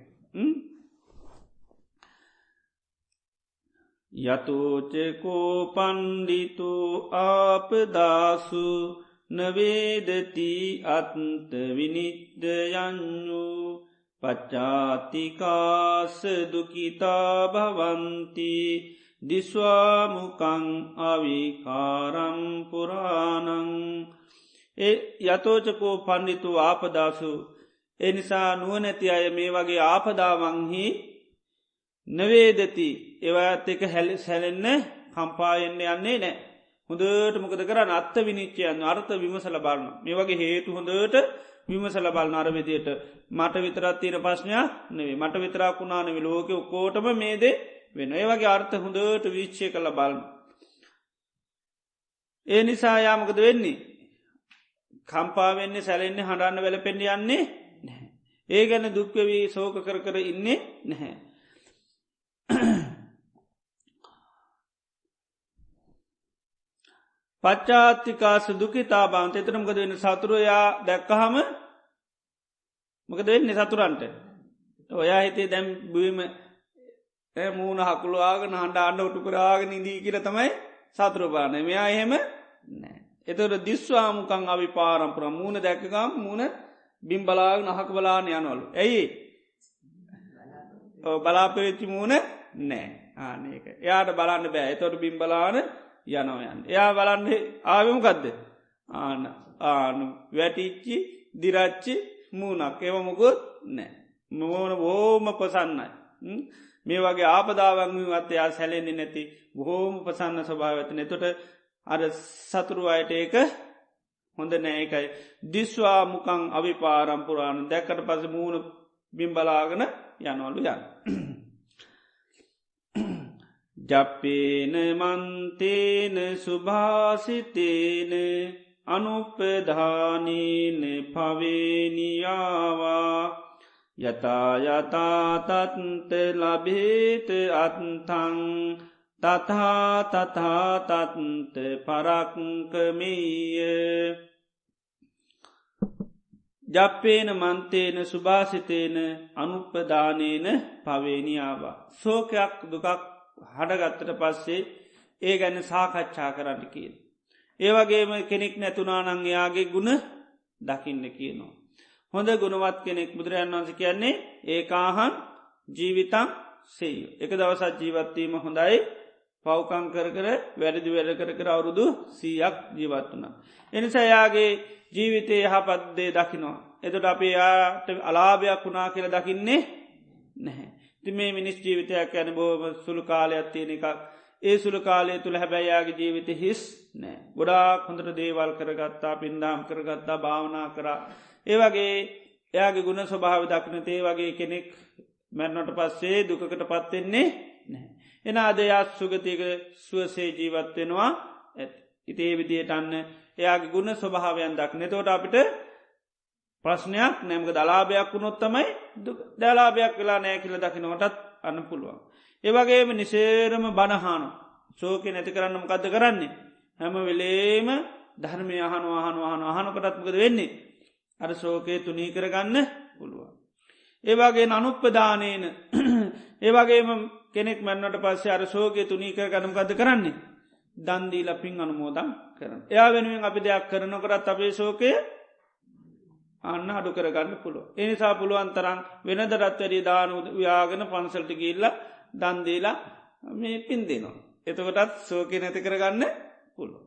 S1: යතෝචකෝ පණ්ඩිතු ආපදාසු නවේදති අත්ත විනිද්ද යන්නු පච්චාතිකාස දුකිතා භවන්ති දිස්වාමුකං අවිකාරම් පුරාණං. යතෝචකෝ පණ්ඩිතු ආපදාසු එනිසා නුවනැති අය මේ වගේ ආපදාවංහි නවේදති ඒවත් එක හැලෙන්න කම්පායෙන්න්න යන්නේ නෑ. හොඳට මොකද කරන්න අත්ත විනිච්චයන් අර්ථ විමසල බලන්න මේ වගේ හේතු හොඳට විමසල බල නරවිදියට මට විතරත් තීර ප්‍රශ්නයක් නෙවේ මට විතරාකුණානව ලෝක ඔක්කෝටම මේදේ වෙන ඒ වගේ අර්ථ හොඳට විච්චය කළ බලන්න. ඒ නිසා යාමකද වෙන්නේ කම්පාවෙන්නේ සැලෙන්නේ හඬන්න වැල පෙන්ඩ යන්නේ නැහැ. ඒ ගැන දුක්වවී සෝක කර ඉන්නේ නැහැ. පච්චාත්තිකාස දුකිතා බාන්ත එතරමකද වෙන සතුරයා දැක්කහම මොකද වෙන්නේ සතුරන්ට ඔයා හිතේ දැම් බීම මූුණ හකුළුවාගෙන හන්ඩ අන්ඩ ඔටුකරාගෙන ඉදී කියර තමයි සතුරපාන මෙයා එහෙම නෑ. එතට දිස්වාමුකං අවි පාරම්පුර මූුණ දැක්කකම් මූුණ බිම් බලාගෙන අහක බලාන යනවලු. ඇයි බලාපෙච්චි මූුණ නෑ ආනක එයාට බලන්න බෑ එතොට බිම් බලාන යනවයන්. එයා බලන්නේ ආවිමකක්ද ආනු වැටිච්චි දිරච්චි මූනක් එවමකුත් නෑ. මෝන බෝම පසන්නයි. මේ වගේ ආපදාවංගත් එයා සැලෙන්නේ නැති බොහෝම පසන්න ස්වභාවතන එතොට අර සතුරු අයට ඒක හොඳ නෑකයි. දිස්වා මුකං අවි පාරම්පුරාණ දැක්කට පස මූුණ බිම්බලාගන යනවලු යන්න. ජප්පේන මන්තේන සුභාසිතේන අනුපදානීන පවේනියාවා යතායතාතත්ත ලබේත අත්තං තතාතතාතත්ත පරක්කමීය ජප්පේන මන්තේන සුභාසිතේන අනුපදානේන පවේනියාවා සෝකයක් දුකක් හඩගත්තට පස්සේ ඒ ගැන සාකච්ඡා කරන්න කියන. ඒවගේම කෙනෙක් නැතුනානං එයාගේ ගුණ දකින්න කියනවා. හොඳ ගුණවත් කෙනෙක් බුදුරජාන් වන්ස කියන්නේ ඒකාහන් ජීවිතං සෙය. එක දවසත් ජීවත්වීම හොඳයි පවකං කර වැරදි වැඩ කර අවුරුදු 100ක් ජීවත් වනා. එනිසා යාගේ ජීවිතය යහපත්දේ දකිනවා. එතට අපේ යාට අලාභයක් වුණා කියල දකින්නේ නැහැ. ති මේ මිනිස් ජීවිතයක් යන බෝම සුළු කාලයක් තියෙන එකක් ඒ සුළු කාලය තුළ හැබැයියාගේ ජීවිත හිස් නෑ. ගොඩා හොඳට දේවල් කරගත්තා පින්දාම් කරගත්තා භාවනා කරා. ඒවගේ එයාගේ ගුණ ස්වභාව දක්න තේ වගේ කෙනෙක් මැරණට පස්සේ දුකට පත්වෙන්නේ නැහැ. එන අදයාත් සුගතික සුවසේ ජීවත්වෙනවා ඇත්. ඉතේ විදියට අන්න එයාගේ ගුණ ස්වභාවයන් දක්න තෝට අපිට ප්‍රශ්නයක් නැමක දලාභයක් වුණොත්තමයි දලාභයක් වෙලා නෑ කියල දකිනවටත් අන්න පුළුවන්. ඒවගේම නිසේරම බණහාන සෝකය නැති කරන්න මකද කරන්නේ. හැම වෙලේම ධර්මය අහනකොටත්මකද වෙන්නේ. අර සෝකයේ තුනී කරගන්න පුළුවන්. ඒවාගේ අනුප්පදානයන ඒවගේම කෙනෙක් මැන්නට පස්සේ අර සෝකය තුනී කර ගනමකද කරන්නේ. දන්දීල පින් අනුමෝදන් කරන. එයා වෙනුවෙන් අපි දෙයක් කරනකොටත් අපේ සෝකය අන්න අඩු කරගන්න පුළුව. එනිසා පුළුවන් තරන් වෙනදරත් වැඩි දාන ව්‍යාගෙන පන්සල්ට ගිල්ල දන්දීලා මේ පින් දෙනවා. එතකොටත් සෝකය නැති කරගන්න පුළුව.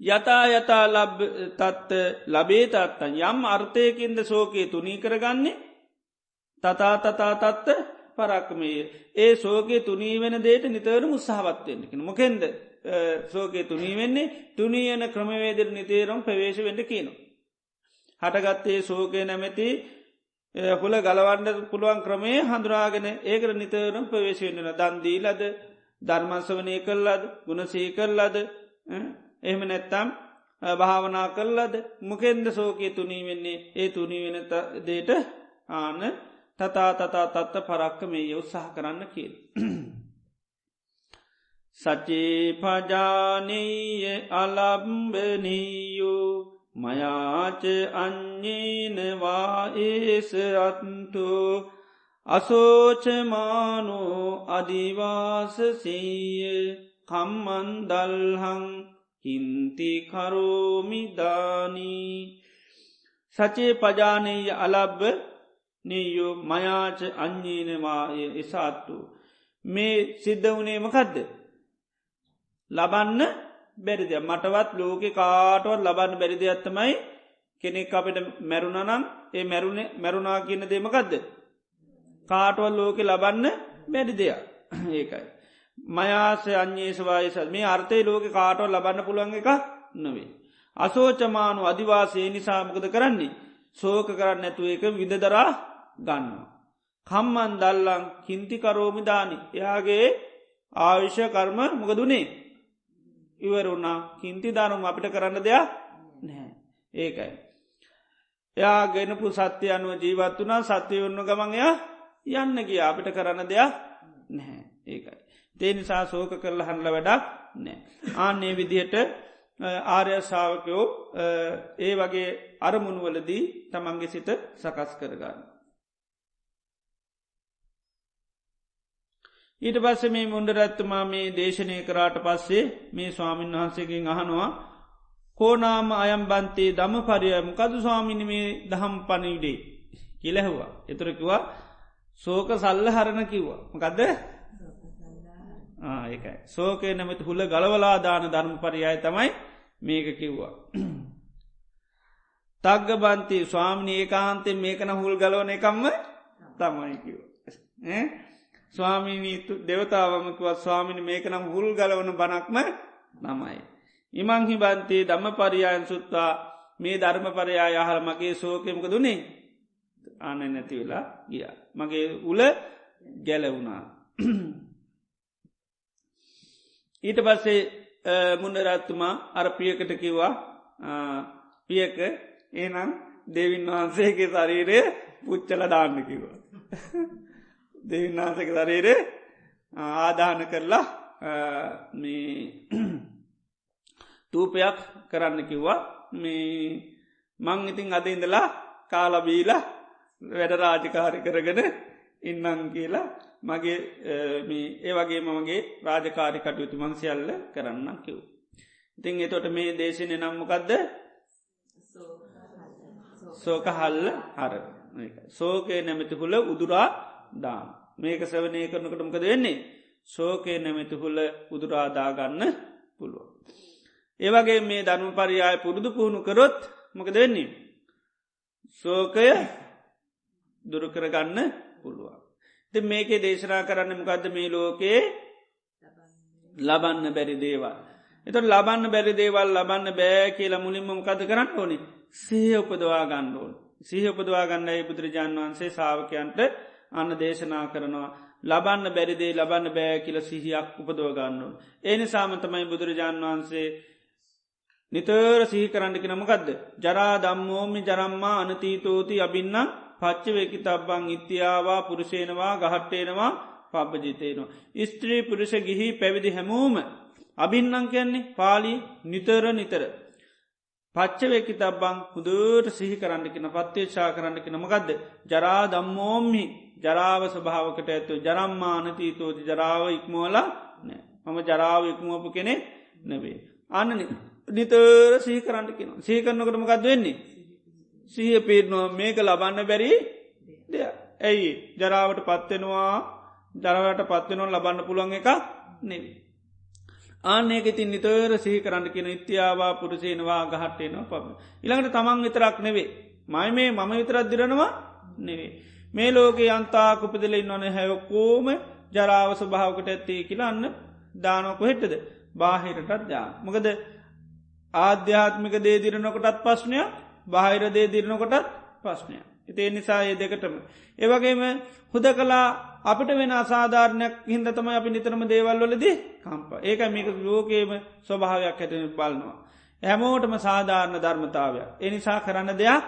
S1: යතා යතා තත්ත ලබේතත්තන් යම් අර්ථයකින්ද සෝකයේ තුනී කරගන්නේ තතා තත්ත පරක්මය ඒ සෝකයේ තුනී වෙන දේට නිතරම උත්සාහවත්වයෙන්කෙන මොකෙන්ද සෝකයේ තුනී වෙන්නේ තුනීයන ක්‍රමවේදර නිතේරම් ප්‍රවේශ වෙන්ට කියනවා. හටගත්තේ සෝකය නැමැති හුල ගලවන්න පුළුවන් ක්‍රමේ හඳුරාගෙන ඒකර නිතරම් ප්‍රවේශ වෙන්නන දන්දීලද ධර්මස්වනය කරලද ගුණසී කරලද එහෙම නැත්තම් භාවනා කරලද මොකෙන්ද සෝකයේ තුනී වෙන්නේ ඒ තුනී වෙන දේට ආන තතා තත්ත පරක්ක මේ උත්සාහ කරන්න කියල්. සචේ පජානීය අලම්බනීයෝ මයාච අඥ්ඥේනවා ඒස අත්තු අසෝචමානෝ අධිවාසසීය කම්මන්දල්හං හින්ති කරෝමිදානී සචේ පජානීය අලබ්බ නීයෝ මයාච අඥ්ඥීනවාය එසාත්තු මේ සිද්ධ වනේමකදද ලබන්න බැරිද මටවත් ලෝක කාටවත් ලබන්න බැරිද ඇත්තමයි කෙනෙක් අපට මැරුණනම් ඒ මැරුණා කියන දේමකදද කාටවල් ලෝක ලබන්න බැරි දෙයක් ඒකයි මයාස අඥ්‍යේශවායස මේ අර්ථය ලෝක කාටවල් ලබන්න පුළුවන් එක නොවේ අසෝචමානු අධිවාසය නිසාමකද කරන්නේ සෝක කරන්න ඇතුව එක විදදරා ගන්නවා. කම්මන් දල්ලං කින්තිකරෝමිදානි එයාගේ ආවිශ්‍ය කර්ම මොකදුනේ ඉවරුණා කින්ති දානුම් අපිට කරන්න දෙයක් නැහැ ඒකයි. එයා ගෙනපු සත්‍යය අනුව ජීවත් වනා සත්‍යය වන්න ගමන්යා යන්න කිය අපිට කරන්න දෙයක් නැහැ ඒකයි. තේ නිසා සෝක කරලා හන්ල වැඩක් නෑ. ආන්නේ විදිහට ආර්යශාවකයෝ ඒ වගේ අරමුණුවලදී තමන්ගේ සිත සකස් කරගන්න. ඊට පස්ස මේ මුන්ඩරැත්තුමා මේ දේශනය කරාට පස්සේ මේ ස්වාමීන් වහන්සේකින් අහනවා කෝනාම අයම් බන්තේ දම පරියම කදු ස්වාමිනි මේ දහම් පණවිඩේ කියලැහවා. එතුරකිවා සෝක සල්ල හරණ කිව්වා. මකදද ඒකයි. සෝකය නැමති හුල ගලවලා දාන ධර්ම පරියාය තමයි මේක කිව්වා. තක්ග බන්ති ස්වාමිනී ඒකාන්තෙන් මේකන හුල් ගලවන එකම්ම තමයි කිව. ස්වාමීනී දෙවතාවමකුවත් ස්වාමිනි මේකනම් හුල් ගලවන බනක්ම නමයි. ඉමංහි බන්තේ දම්ම පරියායන් සුත්තා මේ ධර්ම පරයා යහල මගේ සෝකයමක දුනේ ආන නැති වෙලා ගිය. මගේ උල ගැලවුණා. ඊට පස්සේ මුණරත්තුමා අර පියකට කිව්වා පියක ඒනම් දෙවින් වහන්සේගේ ශරීරය පුච්චල දාන්න කිව්වා. දෙවින් වහන්සේගේ ශරීරය ආදාන කරලා මේ තූපයක් කරන්න කිව්වා මේ මං ඉතින් අද ඉඳලා කාලබීලා වැඩ රාජකාරි කරගෙන ඉන්නං කියලා මගේ ඒ වගේ මගේ රාජකාරි කටයුතු මංසිියල්ල කරන්න කිව්. ඉතින් එතොට මේ දේශනය නම්මකක්ද සෝක හල්ල හර සෝකය නැමැති හුල උදුරා දාන මේක සවනය කරනකටමකද වෙන්නේ සෝකය නැමැති හුල උදුරාදාගන්න පුළුව. ඒවගේ මේ ධනු පරියාය පුරුදු පුහුණු කරොත් මොකද වෙන්නේ. සෝකය දුරුකරගන්න පුළුවන්. ති මේකේ දේශනා කරන්න මොකක්ද මේ ලෝකයේ ලබන්න බැරි දේවල්. එත ලබන්න බැරි දේවල් ලබන්න බෑ කියලා මුලින්ම මොකද කරන්න ඕනි සහ උපදවා ගන්න ඕන. සහ උපදවා ගන්නයි බුදුරජාන් වහන්සේ සාාවකයන්ට අන්න දේශනා කරනවා. ලබන්න බැරිදේ ලබන්න බෑ කියල සිහියක් උපදව ගන්නුන්. ඒ නිසාම තමයි බුදුරජාන් වහන්සේ නිතර සිහි කරන්නකි නමකක්ද. ජරා දම්මෝමි ජරම්මා අනතීතෝති අබින්න පච්චවේකි තබ්බං ඉත්‍යාවා පුරුෂේනවා ගහට්ටේනවා පබ්බජිතයනවා. ස්ත්‍රී පුරුෂ ගිහි පැවිදි හැමෝම අබින්නං කියන්නේ පාලි නිතර නිතර. පච්චවේකි තබ්බං හුදුට සිහි කරන්නකින පත්තේශා කරන්නකින මකක්ද. ජරා දම්මෝම්හි ජරාව ස්භාවකට ඇතු ජරම්මානතීතෝති ජරාව ඉක්මෝලා නෑ මම ජරාව ඉක්මුවපු කෙනෙ නෙවේ. අන්න නිතර සිහි කරන්නකින සීකරන්නකට මකක්ද වෙන්නේ. සිහ පිරනවා මේක ලබන්න බැරි දෙය ඇයි ජරාවට පත්වෙනවා ජරවට පත්වෙනවා ලබන්න පුළුවන් එක නෙවේ. ආනක ඉතින් නිතර සිහි කරන්න කියන ඉත්‍යාවා පුරුසේනවා ගහට්ටේනවා පබ. ඉළඟට තමන් විතරක් නෙවේ. මයි මේ මම විතරත් දිරනවා නෙවේ. මේ ලෝකේ අන්තා කුපදල ඉන්නවන හැවකෝම ජරාව ස්භාවකට ඇත්තේ කියලා අන්න දානොක හෙට්ටද බාහිරටත් දාන. මොකද ආධ්‍යාත්මික දේ දිරනකොටත් ප්‍රශ්නයක් බාහිර දේ දිරනකොටත් ප්‍රශ්නයක්. ඉතිේ නිසා ඒ දෙකටම. ඒවගේම හුද කලා අපිට වෙන අසාධාරණයක් හින්ද තම අපි නිතරම දේවල්වලදී කම්ප ඒක මේක ලෝකේම ස්වභාවයක් ඇට බලනවා. හැමෝටම සාධාරණ ධර්මතාවයක් එනිසා කරන්න දෙයක්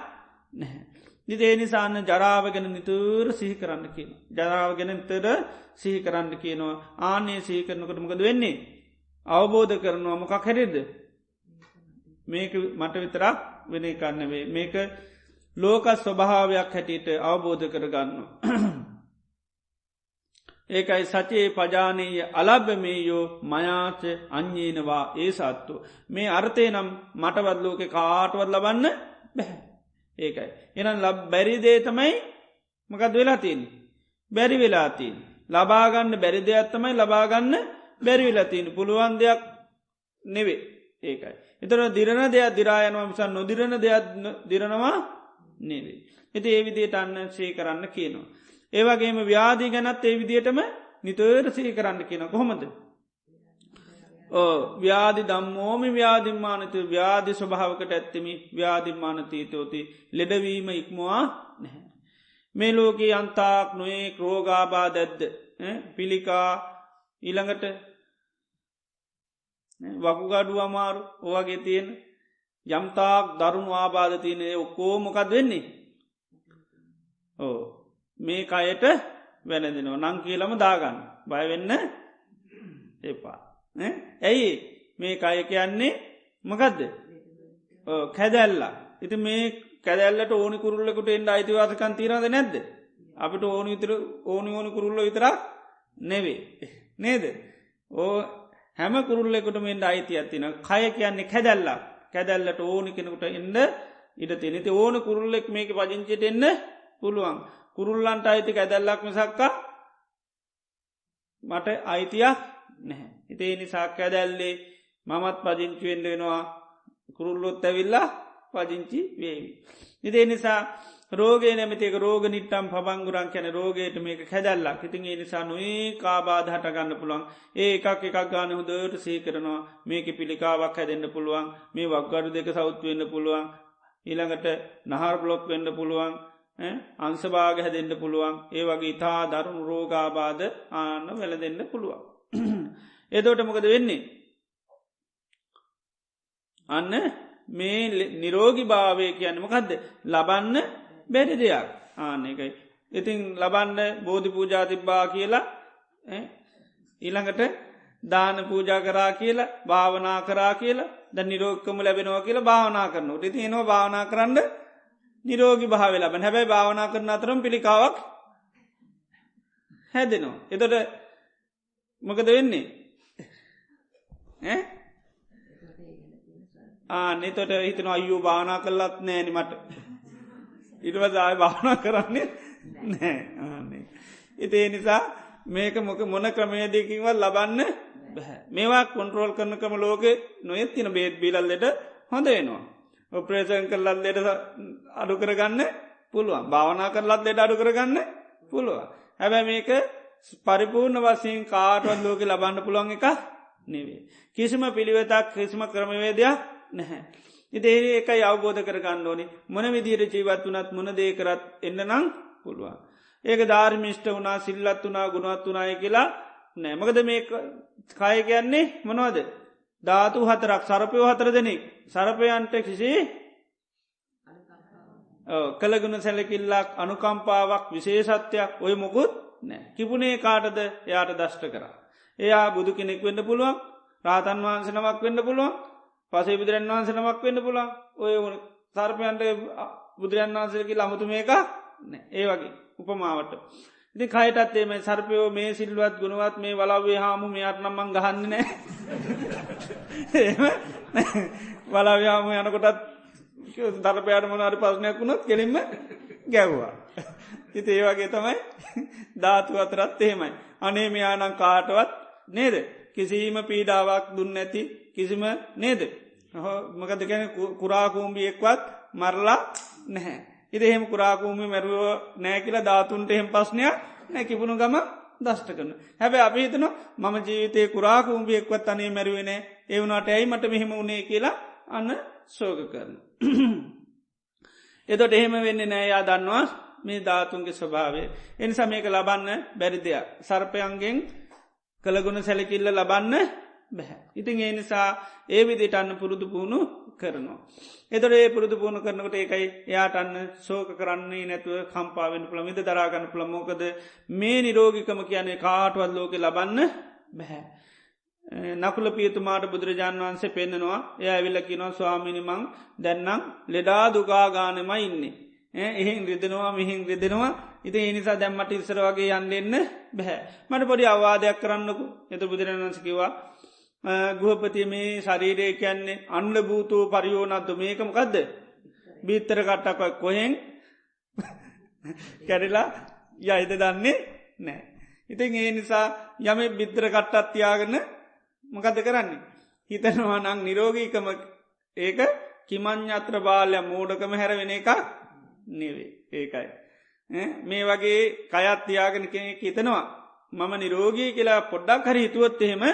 S1: නැහැ. නිදේ නිසාන්න ජරාව ගැන නිතුර සිහි කරන්න කියන. ජරාව ගැන තර සිහි කරන්න කියනවා ආනේ සිහි කරනකටමකද වෙන්නේ. අවබෝධ කරනවා මොකක් හැරෙද. මේක මට විතරක් වෙන කන්නවේ මේක ලෝක ස්වභාවයක් හැටියට අවබෝධ කරගන්න. ඒකයි සචයේ පජානීය අලබ්බමේයෝ මයාච අඥ්ඥේනවා ඒ සත්තු. මේ අර්ථය නම් මටවත් ලෝක කාටවත් ලබන්න බැහැ. ඒකයි. එනම් ලබ් බැරිදේ තමයි මකද වෙලා තියන්නේ. බැරි වෙලා තියන්. ලබාගන්න බැරි දෙයක් තමයි ලබාගන්න බැරිවෙලා තියන පුළුවන් දෙයක් නෙවේ. ඒකයි. එතන දිරණ දෙයක් දිරායනවා මිසන් නොදිරණ දෙයක් දිරනවා නෙවේ. එති ඒ විදියට අන්න සේ කරන්න කියනවා. ඒවගේම ව්‍යාදී ගැනත් ඒ විදියටම නිතර සේ කරන්න කියන කොහොමද. ව්‍යාධි දම්මෝමි ව්‍යාධිම්මානතු ව්‍යාධි ස්වභාවකට ඇත්තමි ව්‍යාධිම්මානතීතෝති ලෙඩවීම ඉක්මවා නැහැ. මේ ලෝකයේ අන්තාක් නොේ ක්‍රෝගාබා දැද්ද පිළිකා ඊළඟට වකුගඩු අමාරු ඕවගේ තියෙන යම්තාක් දරුණු ආබාධ තියනය ඔක්කෝ මොකද වෙන්නේ. මේ අයට වැනදිනවා නං කියලම දාගන්න බයවෙන්න එපා. ඇයි මේ අය කියන්නේ මකදද කැදැල්ලා ඉති මේ කැදැල්ලට ඕනි කුරුල්ලකට එන්ඩ අයිතිවාසකන් තීරද නැද්ද. අපිට ඕනි විතර ඕනි කුරුල්ල විතරක් නෙවේ නේද. හැම කුරුල්ලෙකුට මෙන්ට අයිති ඇතින කය කියන්නේ කැදැල්ලා කැදැල්ලට ඕනි කෙනෙකුට එන්න ඉට තිනති ඕන කුරුල්ලෙක් මේක පජංචිට එන්න පුළුවන් කුරුල්ලන්ට අයිති කැදැල්ලක් මිසක්කා මට අයිතියක් නැහැ. ඉතේ නිසා කැදැල්ලේ මමත් පජංචිවෙන්ඩ වෙනවා කුරුල්ලොත් ඇවිල්ලා පජංචි වේවි. ඉතේ නිසා රෝගේ නැමතික රෝග නිට්ටම් පබංගුරන් කැන රෝගයට මේක කැදැල්ලක් ඉතින් ඒ නිසා නොේ කාබාධ හට ගන්න පුළුවන් ඒ එකක් ගාන හොදට සේ කරනවා මේක පිළිකාවක් හැදෙන්න්න පුළුවන් මේ වක්ගඩු දෙක සෞත්වෙන්න පුළුවන් ඊළඟට නහර බ්ලොක් වෙන්න පුළුවන් අංසභාග හැදෙන්න්න පුළුවන් ඒ වගේ ඉතා දරුණු රෝගාබාධ ආන්න වැල දෙන්න පුළුවන්. එදෝට මොකද වෙන්නේ. අන්න මේ නිරෝගී භාවය කියන්න මොකක්ද ලබන්න බැරි දෙයක් ආන එකයි. ඉතින් ලබන්න බෝධි පූජා තිබ්බා කියලා ඊළඟට දාන පූජා කරා කියලා භාවනා කරා කියලා ද නිරෝගකම ලැබෙනවා කියලා භාවනා කරනවා. ඉතින් එනවා භාවනා කරන්න නිරෝගී භාවය ලබන. හැබැයි භාවනා කරන අතරම පිළිකාවක් හැදෙනවා. එතකොට මොකද වෙන්නේ? නතට හිතන අයෝ භාවනා කරලත් නෑන මට ඉටවදාය භාවනා කරන්නේ නෑ ආන්නේ. ඉතිේ නිසා මේක මොක මොන ක්‍රමේදකින්වත් ලබන්න මේවා කොන්ට්‍රෝල් කරන ක්‍රම ලෝක නොයත් තින බේත් බිලල්ලට හොඳ වෙනවා. ඔප්‍රේෂන් කරලත් ලෙට අඩු කරගන්න පුළුවන් භාවනා කරලත් ලෙට අඩු කරගන්න පුළුවන්. හැබැ මේක පරිපූර්ණ වසයෙන් කාටවත් ලෝක ලබන්න පුළුවන් එක නෙවේ. කිසිම පිළිවෙතක් කිසිම ක්‍රමවේදයක් නැහැ. ඉතිේ ඒකයි අවබෝධ කරගන්න ඕනි මොන විදිර ජීවත් වනත් මොන දේ කරත් එන්න නං පුළුවන්. ඒක ධර්මිෂ්ට වනා සිල්ලත් වනා ගුණවත් වනාය කියලා නෑමකද මේ කය කියන්නේ මොනවද ධාතු හතරක් සරපයෝ හතර දෙනෙක් සරපයන්ට කිසි කළගුණ සැලකිල්ලක් අනුකම්පාවක් විශේෂත්වයක් ඔය මොකුත් නෑ කිපුණේ කාටද එයාට දෂ්ට කරා. එයා බුදු කෙනෙක් වෙන්න පුළුවන් රාතන් වහන්සනමක් වෙන්න පුළුවන් පසේ බුදුරන් වහන්සනමක් වෙන්න පුළුවන් ඔය සර්පයන්ට බුදුරන් වහන්සලකි අමුතු මේක ඒ වගේ උපමාවට. ඉති කයටත් එම සර්පයෝ මේ සිල්වත් ගුණවත් මේ වලවේ හාමු මෙයාට නම්මන් ගහන්න නෑ වලවයාම යනකොටත් දරපයාට මොනාට පස්නයක් වුණොත් කෙලින්ම ගැව්වා. ඉති ඒ වගේ තමයි ධාතු අතරත් එහෙමයි. අනේ මෙයානං කාටවත් නේද කිසිීම පීඩාවක් දුන්න ඇති කිසිම නේද මකද ගැන කුරාකූම්බියෙක්වත් මරලා නැහැ. ඉති එහෙම කුරාකූමි මැරුවෝ නෑ කියලා ධාතුන්ට එහෙම පස්්නයක් නැකිපුුණු ගම දෂ්ට කරන. හැබැ අපි හිතන මම ජීවිතය කුරාකූම්බියෙක්වත් අනේ මැරුවෙන ඒවුණට ඇයි මට මෙහෙම වුණේ කියලා අන්න සෝග කරන. එතොට එහෙම වෙන්නේ නෑ යා දන්නවා මේ ධාතුන්ගේ ස්වභාවය. එනිසා මේක ලබන්න බැරි දෙයක්. සර්පයන්ගෙන් කළගුණ සැලකිල්ල ලබන්න බැහැ. ඉතින් ඒ නිසා ඒ විදිට අන්න පුරුදු පුුණු කරනවා. එතොට ඒ පුරුදු පුුණු කරනකට ඒකයි එයාට අන්න සෝක කරන්නේ නැතුව කම්පාවෙන් පුළමිද දරාගන්න පුළමෝකද මේ නිරෝගිකම කියන්නේ කාටුවත් ලෝක ලබන්න බැහැ. නකුල පියතුමාට බුදුරජාණන් වහන්සේ පෙන්න්නනවා එය ඇවිල්ලකිනවා ස්වාමිනිමං දැන්නම් ලෙඩා දුකාගානම ඉන්නේ. එහෙන් රිදෙනවා මෙහින් රිදෙනවා ඉති එනිසා දැම්මට ඉස්සර වගේ යන්නෙන්න බැහැ. මට පොඩි අවවාදයක් කරන්නකු එත බුදුරජාණන්සකිවා ගුහපති මේ ශරීරය කියන්නේ අන්ඩ භූතෝ පරියෝනත්තු මේකමකක්ද බීත්තර කට්ටක් කොහෙන් කැඩිලා යයිද දන්නේ නෑ. ඉතින් ඒ නිසා යම බිත්තර කට්ටත් තියාගන්න මොකද කරන්නේ. හිතනවා නං නිරෝගීකම ඒක කිමං්ඥ අත්‍ර බාලය මෝඩකම හැරවෙන එක නෙවේ ඒකයි. මේ වගේ කයත් තියාගෙන කෙනෙක් හිතනවා මම නිරෝගී කියලා පොඩ්ඩක් හරි හිතුවොත් එහෙම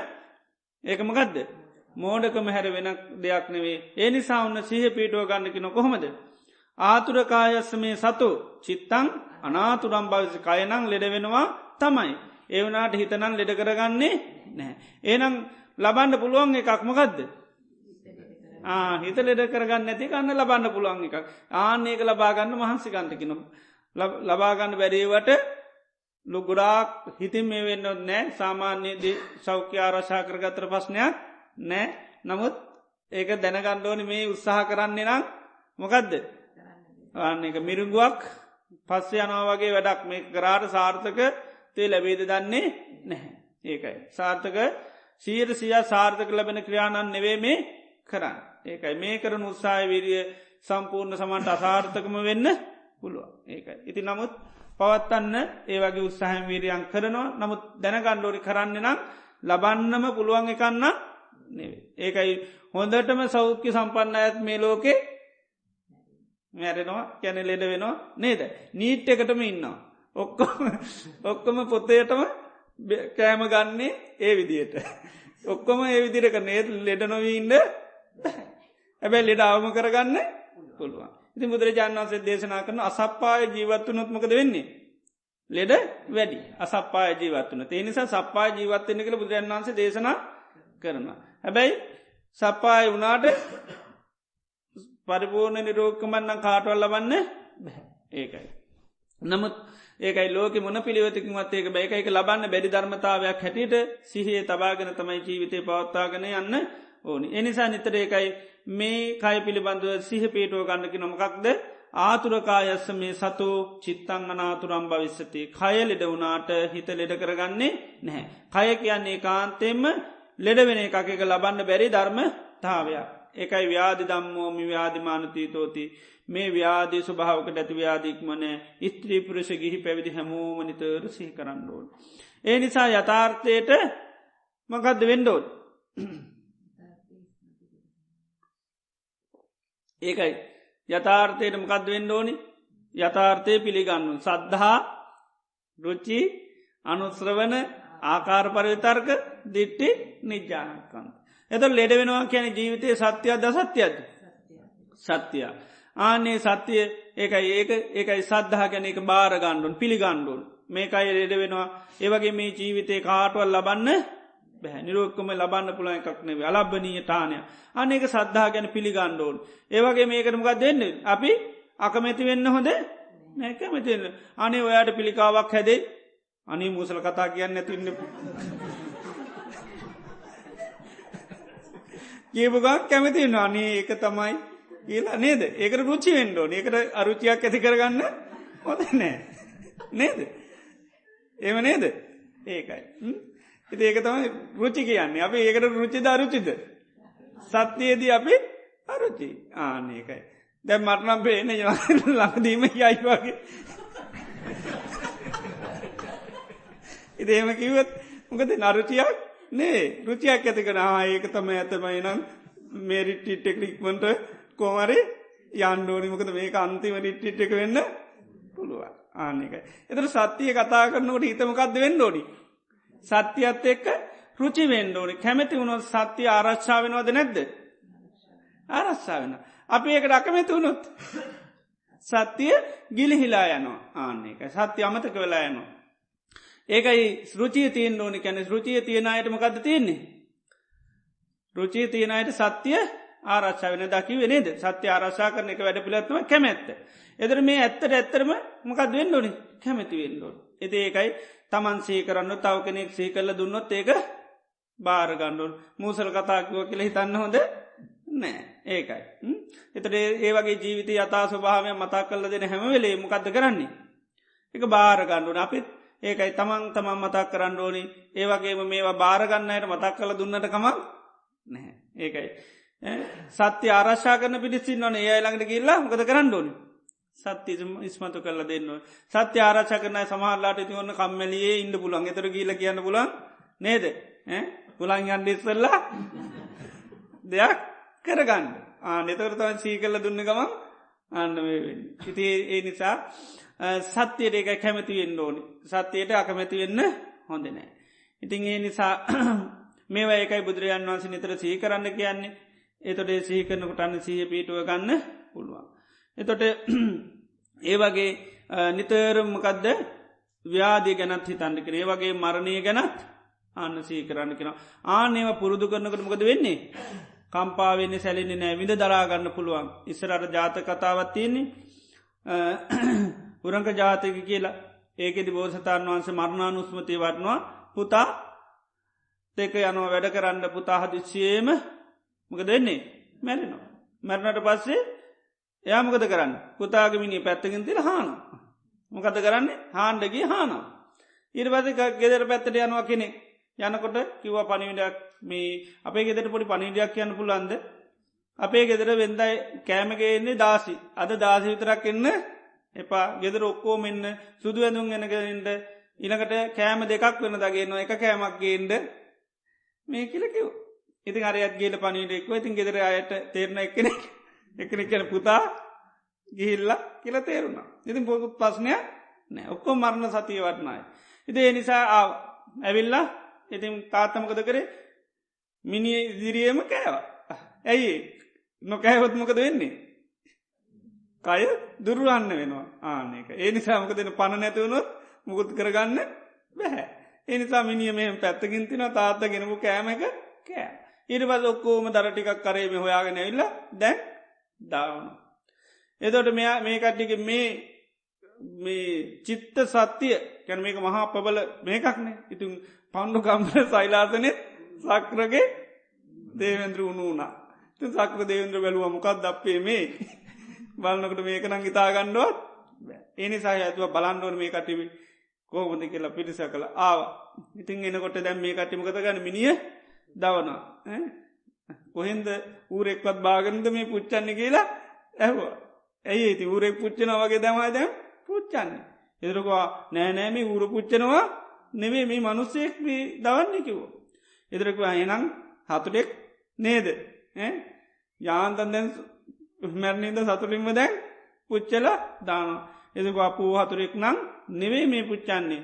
S1: ඒකමකදද මෝඩකම හැර වෙන දෙයක් නෙවේ. ඒ නිසා ඔන්න සහ පීටුව ගන්නකින කොහොමද. ආතුරකායස්ස මේ සතු චිත්තං අනාතුරම් භවිස කයනං ලෙඩ වෙනවා තමයි. ඒවනාට හිතනන් ලෙඩ කරගන්නේ නෑ. ඒනම් ලබන්න පුළුවන් එකක්මකදද. හිත ලෙඩ කරගන්න ඇති කන්න ලබන්න පුළුවන් එකක් ආනඒක ලබාගන්න මහන්සිකන්තකින ලබාගන්න බැරේවට ලොගුඩාක් හිතින් මේ වෙන්නොත් නෑ සාමාන්‍යයේදී සෞඛ්‍ය ආරශා කරගතර පස්්නයක් නෑ නමුත් ඒක දැනගණ්ඩෝනි මේ උත්සාහ කරන්නේ නම් මොකදද ආන්න එක මිරුගුවක් පස්ස යනවා වගේ වැඩක් මේ කරාට සාර්ථක තේ ලැබේද දන්නේ නැහැ ඒකයි සාර්ථක සිය සාර්ථක ලැබෙන ක්‍රියාණන් නෙවේ මේ කරන්න ඒකයි මේ කරන උත්සාහ විරිය සම්පූර්ණ සමන්ට අසාර්ථකම වෙන්න පුළුව ඒකයි ඉති නමුත් පවත්තන්න ඒ වගේ උත්සාහම වීරියන් කරනවා නමුත් දැනගණ්ඩෝරි කරන්න නම් ලබන්නම පුළුවන් එකන්න නෙවේ. ඒකයි හොඳටම සෞඛ්‍ය සම්පන්න ඇත් මේ ලෝකේ මැරෙනවා කැන ලෙඩ වෙනවා නේද. නීට් එකටම ඉන්නවා. ඔක්කොම පොත්තයටම කෑම ගන්නේ ඒ විදියට. ඔක්කොම ඒ විදිරක නේත් ලෙඩ නොවීන්ඩ හැබැයි ලෙඩ අවම කරගන්න පුළුවන්. ඉති බුදුරජාණන් වන්සේ දේශනා කරන අසප්පාය ජීවත්තු නොත්මකද වෙන්නේ. ලෙඩ වැඩි අසප්පාය ජීවත්වන තේනිසා සප්පාය ජීවත්වන්න කළ බුදුරජන් වන්සේ දේශනා කරනවා. හැබැයි සප්පාය වනාට පරිපූර්ණ නිරෝග්කමන්නම් කාටවල් ලබන්න බැහැ ඒකයි. නමුත් ඒකයි ලෝක මොන පිළිවතිකින්වත් ඒක බැයිකයික ලබන්න බැරි ධර්මතාවයක් හැටියට සිහියේ තබාගෙන තමයි ජීවිතය පවත්තාගෙන යන්න ඕනි. එනිසා නිතර ඒකයි මේ කය පිළිබඳව සිහ පීටුව ගන්නකි නොමකක්ද ආතුරකායස්ස මේ සතු චිත්තං අනාතුරම් භවිස්සති. කය ලෙඩ වුණාට හිත ලෙඩ කරගන්නේ නැහැ. කය කියන්නේ කාන්තෙම ලෙඩවෙන එකක ලබන්න බැරි ධර්ම තාවයක්. එකයි ව්‍යාධි දම්මෝමි ව්‍යාධිමානතීතෝති මේ ව්‍යාධී ස්වභාවක ඇති ව්‍යාධීක්මන ස්ත්‍රී පුරුෂ ගිහි පැවිදි හැමෝම නිතර සිහි කරන්න ඕන. ඒ නිසා යථාර්ථයට මකදද වෙන්ඩෝඩ්. ඒකයි යථාර්ථයට මකද වෙන්න ඕනි යථාර්ථය පිළිගන්නු. සද්ධහා රුචි අනුස්්‍රවන ආකාර පරිවිතර්ක දිට්ටි නිජ්‍යානකන්ත. එත ලෙඩ වෙනවා කියන ජීවිතය සත්‍යයක්ද සත්‍යයක්ද සත්‍යය. ආනේ සත්‍යය ඒකයි සද්ධහ ගැන එක බාරගණ්ඩුන් පිළිගණ්ඩුන් මේකයි ලෙඩ වෙනවා ඒවගේ මේ ජීවිතය කාටවල් ලබන්න බැහැ නිරෝක්කම ලබන්න පුළන් එකක් නෙවේ අලබ්බනීය ටානය අනක සද්ධා ගැන පිළිගණ්ඩෝන් ඒවගේ මේකටමකක් දෙන්න අපි අකමැති වෙන්න හොඳ නැකමතින්න අනේ ඔයාට පිළිකාවක් හැදේ අනි මුසල කතා කියන්න ඇතින්න කියපුගක් කැමතින්න අනේ ඒක තමයි කියලා නේද ඒකට රුචි වෙන්ඩෝ ඒකට අරුචියක් ඇති කරගන්න හොද නෑ නේද ඒම නේද ඒකයි ඉති ඒක තමයි රුචි කියන්නේ අපි ඒකට රුචිද අරුචිද සත්‍යයේදී අපි අරුචි ආනකයි දැ මටනම් පේන ලඟදීම යයි වගේ ඉතිේම කිවත් මොකද නරුචියක් නේ රුචියක් ඇතිකෙන ඒක තම ඇතමයි නම් මේරිට්ටි ටෙක්නික්මට කෝමරි යන්ඩෝනිමකද මේක අන්තිම රිට්ටිට් එක වෙන්න පුළුවන් ආනකයි එතර සත්‍යය කතා කරනකට හිතමකක්ද වෙන්න ඕනි සත්‍යයත් එක්ක රුචි වෙන්ඩෝනි කැමැති වුණොත් සත්‍යය ආරක්ෂාවෙනවද නැද්ද ආරක්ෂාවෙන අපි ඒකට අකමැති වුණොත් සත්‍යය ගිලිහිලා යනවා ආන්නේකයි සත්‍ය අමතක වෙලා යනවා ඒකයි රුචිය තියෙන් ඕනි කැන රුචිය තියෙනයට මකද තියෙන්නේ රුචිය තියෙනයට සත්‍යය ආරක්ෂාවෙන දකි වෙනේද සත්‍ය ආරක්ෂා කරන එක වැඩ පිළිත්ම කැමැත්ත එදර මේ ඇත්තට ඇත්තරම මොකද වෙන්න ඕනි කැමැති වෙන්න ඕන එති ඒකයි තමන් සී කරන්න තව කෙනෙක් සී කරල දුන්නොත් ඒක බාරගණ්ඩුන් මූසල් කතාකිව කියල හිතන්න හොඳ නෑ ඒකයි එතට ඒ වගේ ජීවිතය අතා ස්වභාවය මතා කල්ල දෙන හැමවෙලේ මොකක්ද කරන්නේ එක බාරගණ්ඩුන අපිත් ඒකයි තමන් තමන් මතක් කරන්න ඕනි ඒවගේම මේවා බාරගන්නයට මතක් කළ දුන්නට කමක් නැහැ ඒකයි සත්‍ය ආරශ්ා කරන පිටිසින්න ඕන ඒ ළඟට කියල්ලා මොකද කරන්න ඕනි සත්‍ය ඉස්මතු කල්ල දෙන්න සත්‍ය ආරච කරන සමහල්ලාට ති ඔන්න කම්මැලියේ ඉන්න පුළන් එතර කියල කියන්න පුලන් නේද පුළන් යන්න ඉස්සල්ලා දෙයක් කරගන්න නෙතවරතවන් සී කල්ල දුන්න ගමන් අන්න ඉති ඒ නිසා සත්‍යයට එක කැමති වෙන්න ඕනි සත්‍යයට අකමැති වෙන්න හොඳ නෑ ඉතින් ඒ නිසා මේවා ඒකයි බුදුරජාන් වන්ස නිතර සී කරන්න කියන්නේ ඒතොටේ සීකරනකට අන්න සීහ පීටුව ගන්න පුළුවන් එතොට ඒ වගේ නිතරමකදද ව්‍යාධී ගැනත් හිතන්න කර ඒ වගේ මරණය ගැනත් අන්න සී කරන්න කෙන ආනේව පුරුදු කරනකට මොකද වෙන්නේ කම්පාවෙන්නේ සැලින්නේ නෑ විඳ දරාගන්න පුළුවන් ඉස්සරට ජාත කතාවත් තියන්නේ උරංක ජාතක කියලා ඒකෙදි බෝසතාන් වහන්ස මරණානුස්මතිය වටනවා පුතා දෙක යනවා වැඩ කරන්න පුතා හදිසියේම මොක දෙන්නේ මැරෙනවා මැරණට පස්සේ එයාමකද කරන්න පුතාගමිනි පැත්තකින් තිල හාන මොකද කරන්නේ හාන්ඩගේ හාන ඉරිපස ගෙදර පැත්තට යනවා කෙනෙ යනකොට කිව පනිවිඩක් මේ අපේ ගෙදර පොඩි පනිඩයක් කියන්න පුළන්ද අපේ ගෙදර වෙන්දයි කෑමගේන්නේ දාසි අද දාසි විතරක් එන්න එපා ගෙදර ඔක්කෝ මෙන්න සුදු ඇඳුම් ගෙනගෙනට ඉනකට කෑම දෙකක් වෙන දගේනවා එක කෑමක් ගේන්ඩ මේ කියලකිව ඉතින් අරයත් ගේල පනිඩෙක්ව ඉතින් ගෙදර අයට තේරණ එකනෙක් එකනෙ කැන පුතා ගිහිල්ල කියල තේරුණා ඉතින් පොකු පස්නයක් නෑ ඔක්කො මරණ සතිය වටනයි ඉති නිසා ඇවිල්ලා ඉතින් තාත්තමකද කරේ මිනි දිරියම කෑව ඇයි නොකෑහොත්මකද වෙන්නේ කය දුරුවන්න වෙනවා ආනක ඒ නිසාමක දෙන පණ නැතිවුණොත් මුකුත් කරගන්න බැහැ ඒ නිසා මිනිිය මෙම පැත්තකින් තින තාත්ත ගෙනපු කෑම එක කෑ ඉරිබස් ඔක්කෝම දරටිකක් කරේම හොයාගෙන ඇවිල්ල දැන්
S2: දාවන. එතොට මෙයා මේ කට්ටික මේ චිත්ත සත්‍යය කැන මේක මහා පබල මේකක්නේ ඉතින් පණ්ඩු කම්පල සයිලාසනෙත් සක්‍රගේ දේවන්ද්‍ර උුණු වුණා සක්‍ර දේවන්ද්‍ර බැලුව මොකක්ද අපේ මේ බලන්නකට මේක නං ඉතාගණ්ඩුවත් ඒනිසා ඇතුව බලන්ඩුවන මේ කටිවි කෝමති කියලා පිටිස කළ ආව ඉතින් එනකොට දැම් මේ කටිමකත ගන්න මිනිිය දවනවා කොහෙන්ද ඌරෙක්වත් භාගනද මේ පුච්චන්න කියලා ඇහවා ඇයි ඉති ඌරෙක් පුච්චන වගේ දැමයි දැම් පුච්චන්න එදරකවා නෑනෑම ඌර පුච්චනවා නෙවේ මේ මනුස්සෙක් මේ දවන්න කිවෝ එදරකවා එනම් හතුටෙක් නේද යාන්තන් දැන් මැරණින්ද සතුරින්ම දැන් පුච්චල දාන එදක අපූ හතුරෙක් නම් නෙවේ මේ පුච්චන්නේ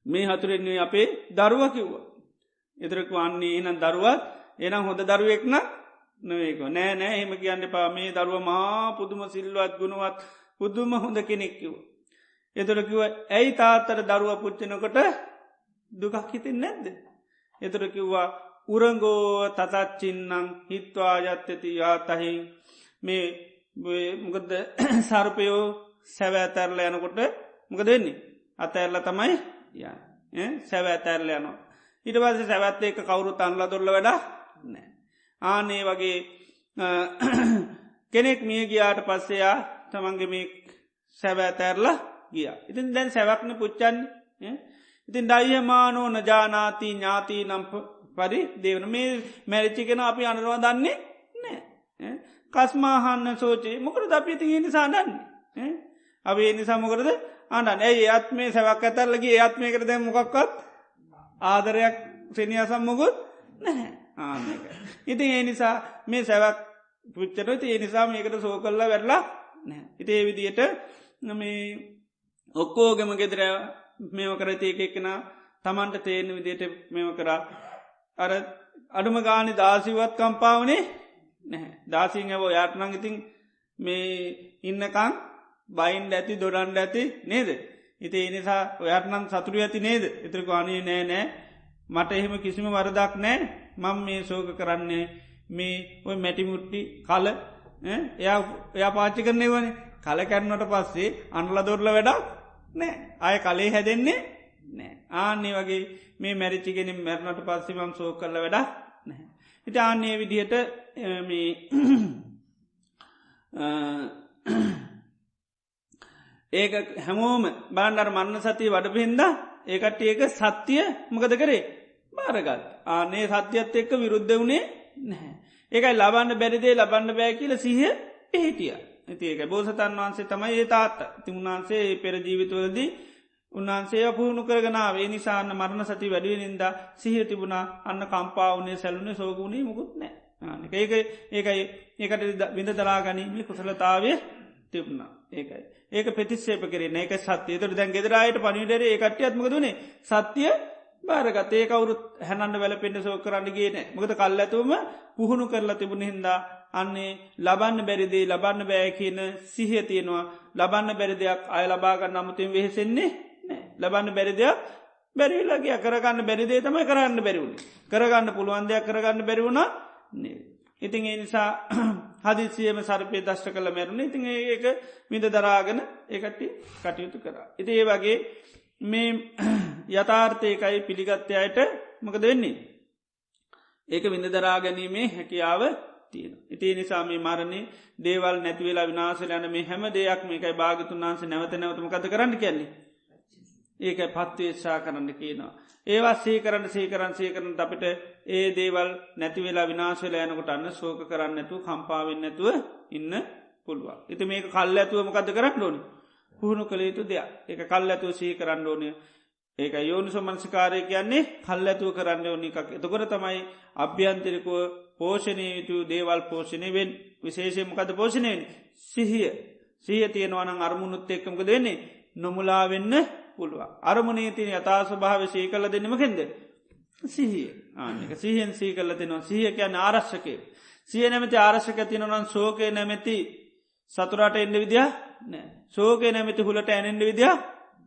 S2: මේ හතුරෙන්නේ අපේ දරුව කිව්වා එදරක වන්නේ එනම් දරුවත් එනම් හොඳ දරුවෙක්න නොවේක නෑ නෑ එම කියන්න පා මේ දරුව මහා පුදුම සිල්වත් ගුණුවත් පුදුම හොඳ කෙනෙක් කිව එතුරකිව ඇයි තාත්තර දරුව පුච්චනකොට දුකක් හිතින් නැද්ද එතුර කිව්වා උරංගෝ තතච්චින්නම් හිත්වා යත්තති යාතහි මේ මොකද සර්පයෝ සැවෑතැරල යනකොට මොක දෙන්නේ අතඇරල තමයි සැව ඇතැරල යනවා ඉට පස සැවැත්ත එක කවුරු තන්ල දොල්ල වැඩ නෑ ආනේ වගේ කෙනෙක් මිය ගියාට පස්සයා තමන්ගේ මේ සැවෑතැරලා ගිය ඉතින් දැන් සැවක්න පුච්චන්නේ ඉතින් ඩයියමානෝ නජානාති ඥාති නම් පරි දේවන මේ මැරිච්චිකෙන අපි අනුරවා දන්නේ නෑ කස්මාහන්න සෝචේ මොකද අපි ඉතින් නිසා දන්නේ අපේ නිසා මොකරද අනන් ඇයි ආත්මේ සැවක් ඇතරලගේ ආත්මයකට දැ මොකක්වත් ආදරයක් සෙනියසම් මොකුත් නැහැ ආක ඉතින් ඒ නිසා මේ සැවක් පුච්චට ඒ නිසා මේකට සෝ කල්ල වැරලා නෑ ඉති ඒ විදියට මේ ඔක්කෝගම ගෙදර මේම කරති එකෙන තමන්ට තේන විදියට මෙම කරා අර අඩුම ගානි දාසිවත් කම්පාවනේ නැහැ දාසිං ඇවෝ යාටනං ඉතින් මේ ඉන්නකං බයින්ඩ ඇති දොඩන්ඩ ඇති නේද ඉති එනිසා ඔයටනම් සතුරු ඇති නේද එතරක අනේ නෑ නෑ මට එහෙම කිසිම වරදක් නෑ මං මේ සෝක කරන්නේ මේ ඔය මැටිමුට්ටි කල එයා පාච්චි කරන්නේ වනේ කල කැරනට පස්සේ අන්ල දොරල වැඩක් නෑ අය කලේ හැදෙන්නේ නෑ ආන්නේ වගේ මේ මැරිච්චිගෙන මැරණට පස්සේ මං සෝ කරල වැඩ නැහැ ඉට ආන්නේ විදිහට මේ ඒක හැමෝම බාණ්ඩර මන්න සතිය වඩපිහින්ද ඒකට ඒක සත්‍යය මොකද කරේ බාරගත් ආනේ සත්‍යයත් එක්ක විරුද්ධ වුණේ නැහැ ඒකයි ලබන්න බැරිදේ ලබන්න බෑ කියල සිහ පිහිටිය ඒක බෝසතන් වහන්සේ තමයි ඒ තාත්ත ති උන්වහන්සේ පෙර ජීවිතවලදී උන්වහන්සේ පුහුණු කරගනාව ඒ නිසාන්න මරණ සති වැඩුවනින්ද සිහ තිබුණා අන්න කම්පාවනේ සැලුනේ සෝගුණේ මුකුත් නෑ ඒකයි ඒකට විඳ දරා ගනීමේ කුසලතාවය තිබුණා ඒකයි ඒක පෙතිස්සේප කරේ ඒක සත්‍යය තුර දැන් ගෙදරයට පනිිඩර ඒකට අත්මකදුනේ සත්‍යය බාරගත ඒ කවුරුත් හැනන්න වැල පෙන්ඩ සෝ කරන්න ගේන මොකද කල් ඇතුවම පුහුණු කරලා තිබුණ හින්දා අන්නේ ලබන්න බැරිදේ ලබන්න බෑ කියන සිහිය තියෙනවා ලබන්න බැරි දෙයක් අය ලබාගන්න අමුතින් වෙහෙසෙන්නේ ලබන්න බැරි දෙයක් බැරිලගේ කරගන්න බැරිදේ තමයි කරන්න බැරිවුණ කරගන්න පුළුවන් දෙයක් කරගන්න බැරිවුණ ඉතින් ඒ නිසා හදිසියම සර්පය දශ්ට කළ මැරුණ ඉතින් ඒක මිද දරාගෙන ඒකට කටයුතු කර. ඉති ඒ වගේ මේ යථාර්ථයකයි පිළිගත්තයට මොකද වෙන්නේ. ඒක විඳ දරා ගැනීමේ හැකියාව තියෙන. ඉති නිසා මේ මරණය දේවල් නැතිවෙලා විනාශල යන මේ හැම දෙයක් මේකයි භාගතුන් වන්ස නැවත නැවතම කත කරන්න කියන්නේ. ඒක පත්වේශා කරන්න කියනවා. ඒවා සේකරන්න සේකරන් අපට ඒ දේවල් නැතිවෙලා විනාශල යනකොට අන්න සෝක කරන්නතු කම්පාවෙන් නැතුව ඉන්න පුළුවන්. ඉති මේක කල් ඇතුව මොකද කරන්න ඕනි. පුහුණු කළ යුතු දෙයක් ඒක කල් ඇතුව සී කරන්න ඕනය ඒක යෝනිසෝ මනසිකාරය කියන්නේ කල් ඇතුව කරන්න ඕනි එකක් එතකොට තමයි අභ්‍යන්තරිකව පෝෂණය යුතු දේවල් පෝෂණය වෙන් විශේෂයමකද පෝෂණයෙන් සිහිය තියෙනවනං අරමුණුත් එක්කමක දෙන්නේ නොමුලා වෙන්න පුළුව අරමුණේ තින යථා ස්වභාව සී කල දෙන්නමකෙන්ද සිහිය ආක සිහෙන් සී කල්ල තිනවා සිහිය කියන්න ආරශ්කය සිය නැමති ආරශ්ක තිනවනන් සෝකය නැමැති සතුරට එන්න විදිහ නෑ සෝකය නැමැති හුලට ඇනෙන්ඩ විදිහ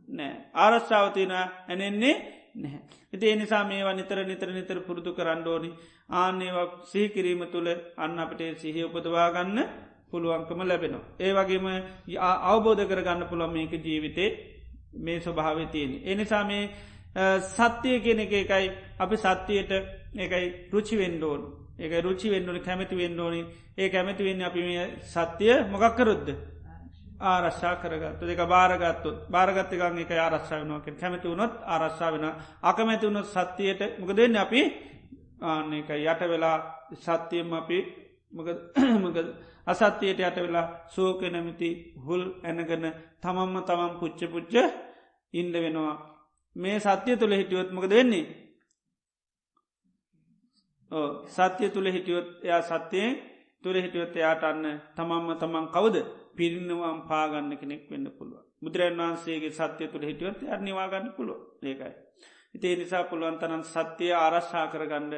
S2: නෑ ආරශ්ාවතින ඇනෙන්නේ නැහැ. ඉතිේ නිසා මේවා නිතර පුරුදු කරන්න ඕනි ආනේවක් සිහිකිරීම තුළ අන්න අපට සිහිය උපදවාගන්න පුළුවන්කම ලැබෙනවා. ඒ වගේම අවබෝධ කරගන්න පුළුවන් මේක ජීවිතේ මේ ස්වභාවය තියෙන. එනිසා මේ සත්‍යය කෙන එකයි අපි සත්‍යයට එකයි රුචි වෙන්ඩෝන් ඒක රුචි වෙන්ඩෝනි කැමති වෙන්ඩෝනි ඒ කැමති වෙන්න අපි මේ සත්‍යය මොකක්කරුද්ද ආරශ්ා කරගත්තු දෙක බාරගත්තුත් බාරගත්තකන් එක ආරශ්ාවනක කැමති වුණොත් ආරශ්ා වෙන අකමැති වුණොත් සත්‍යයට මොක දෙන්න අපි ආන එක යට වෙලා සත්‍යයම අපි මක අසත්‍යයට යට වෙලා සෝක නැමති හුල් ඇනගන තමම්ම තමම් පුච්ච ඉන්ඩ වෙනවා මේ සත්‍යය තුළ හිටියොත්මක දෙන්නේ සත්‍යය තුළ හිටියොත් එයා සත්‍යයෙන් තුළ හිටියොත් එයාට අන්න තමම්ම තමන් කවුද පිරිනිවම් පාගන්න කෙනෙක් වෙන්න පුළුව බුදුරන් වහන්සේගේ සත්‍යය තුළ හිටියොත් අනිවාගන්න පුළුව ඒකයි. ඉතිේ නිසා පුළුවන් තරන් සත්‍යය ආරශ්ා කරගණ්ඩ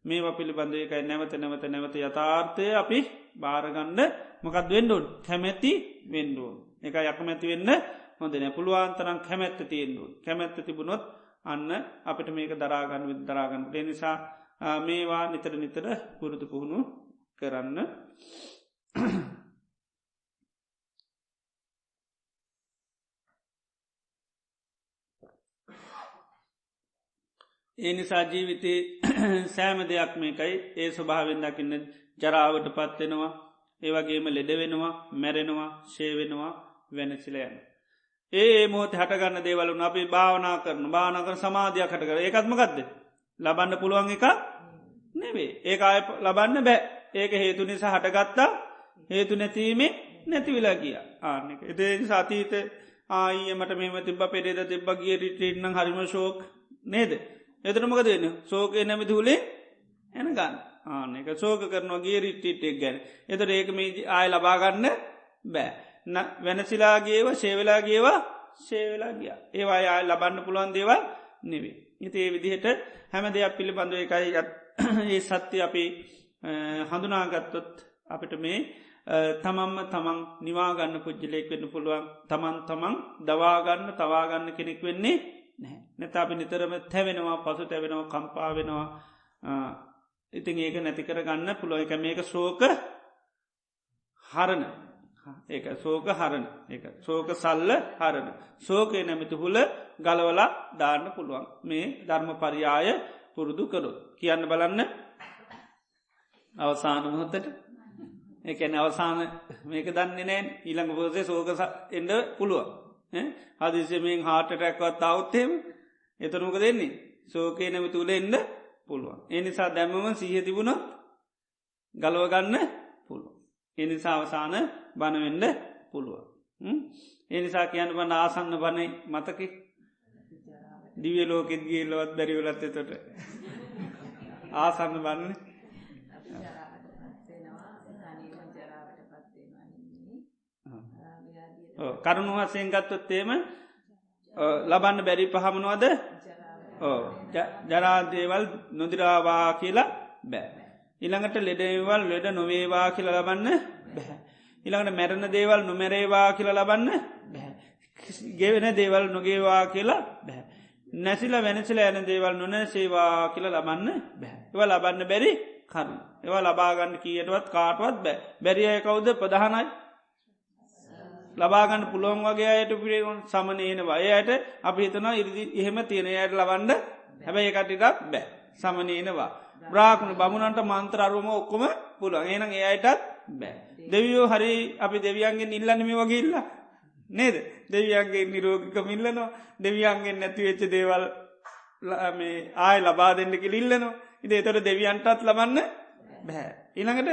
S2: මේවා පිළිබඳ එකයි නැවත යථාර්ථය අපි භාරගණ්ඩ මොකක් වෙන්ඩුන් කැමැති වෙන්ඩුවන් එක යකමැති වෙන්න හොඳන පුළුවන්තරම් කැමැත්ත තියෙන්ඩුවන් කැමැත්ත තිබුණොත් අන්න අපිට මේක දරාගන්න විද දරාගන්න නිසා මේවා නිතර පුරුදු පුහුණු කරන්න ඒ නිසා ජීවිතේ සෑම දෙයක් මේකයි ඒ ස්වභාවෙන් දකින්න ජරාවට පත්වෙනවා ඒවගේම ලෙඩ වෙනවා මැරෙනවා ශේවෙනවා වෙනසිලයන. ඒ මෝත හටගන්න දේවලුන් අපි භාවනා කරන භානකර සමාධයක් හට කර ඒකත්මකක්ද ලබන්න පුළුවන් එක නෙවේ ඒ අය ලබන්න බෑ ඒක හේතු නිසා හටගත්තා හේතු නැතිීමේ නැතිවිලා කිය ආනෙක එදේ සාතීත ආයමට මෙම තිබ පෙරේද තිබ්බ ගිය රිටන්න හරිම ශෝක් නේද එතරමක දෙන්න සෝකය නැමති හුලේ එන ගන්න ආනෙක සෝක කරනවා ගේ රිට්ටිටෙක් ගැන එතට ඒක මේ ආය ලබාගන්න බෑ වෙනසිලාගේව ශේවෙලාගේවා ශේවෙලා ගිය ඒවා ආය ලබන්න පුළුවන් දේවල් නෙවේ ඉතිේ විදිහට හැම දෙයක් පිළිබඳව එකයි ඒ සත්‍ය අපි හඳුනාගත්තොත් අපිට මේ තමම්ම තමන් නිවාගන්න පුද්ජලයෙක් වෙන්න පුළුවන් තමන් දවාගන්න තවාගන්න කෙනෙක් වෙන්නේ නැත අපි නිතරම තැවෙනවා පසු තැවෙනවා කම්පා වෙනවා ඉතින් ඒක නැතිකර ගන්න පුළුව එක මේක ශෝක හරණ ඒක සෝක හරණ එක සෝක සල්ල හරණ සෝකය නැමිති හුල ගලවලා දාන්න පුළුවන් මේ ධර්ම පරියාය පුරුදු කරොත් කියන්න බලන්න අවසාන මොහොත්තට එකන අවසාන මේක දන්නේ නෑ ඊළඟ පෝසේ සෝක එඩ පුළුවන් හදිසිමෙන් හාටටැක්වත් අවුත්තෙම එතනුක දෙන්නේ සෝකය නැමති උල එන්න පුළුවන් එනිසා දැම්මම සීහ තිබුණොත් ගලවගන්න පුළුවන් එනිසා අවසාන බණවෙන්න පුළුවන් එනිසා කියන්න බන්න ආසන්න බණයි මතක දිවිය ලෝකෙත් ගියල්ලවත් බැරිවලත් එතොට ආසන්න බන්න කරුණු වසයෙන් ගත්තොත්තේම ලබන්න බැරි පහමනවාද ජරාදේවල් නොදිරාවා කියලා බෑ ඉළඟට ලෙඩේවල් ලෙඩ නොවේවා කියල ලබන්න බැහැ ඉළඟට මැරණ දේවල් නොමැරේවා කියල ලබන්න බැහැ ගෙවෙන දේවල් නොගේවා කියලා බැහැ නැසිල වෙනසිල ඇන දේවල් නොන සේවා කියල ලබන්න බැහැ ඒව ලබන්න බැරි කරු ඒවා ලබාගන්න කියටවත් කාටවත් බෑ බැරිය කවුද ප්‍රධානයි ලබාගන්න පුළුවන් වගේ අයට පිරේගුන් සමනයනවා ඒයට අපි හිතනවා ඉරදි එහෙම තියෙනයට ලබන්ඩ හැබැයි එකටිටක් බෑ සමනයනවා බ්‍රාකුණ බමුණන්ට මන්ත්‍ර අරුම ඔක්කොම පුළුවන් ඒනම් ඒයටත් බෑ දෙවියෝ හරි අපි දෙවියන්ගෙන් ඉල්ලනම වගේල්ල නේද දෙවියන්ගේ නිරෝගික මිල්ලනවා දෙවියන්ගෙන් නැතිවෙච්ච දේවල් මේ ආය ලබා දෙන්නක ඉල්ලනවා ඉද එතොට දෙවියන්ටත් ලබන්න බෑ ඊළඟට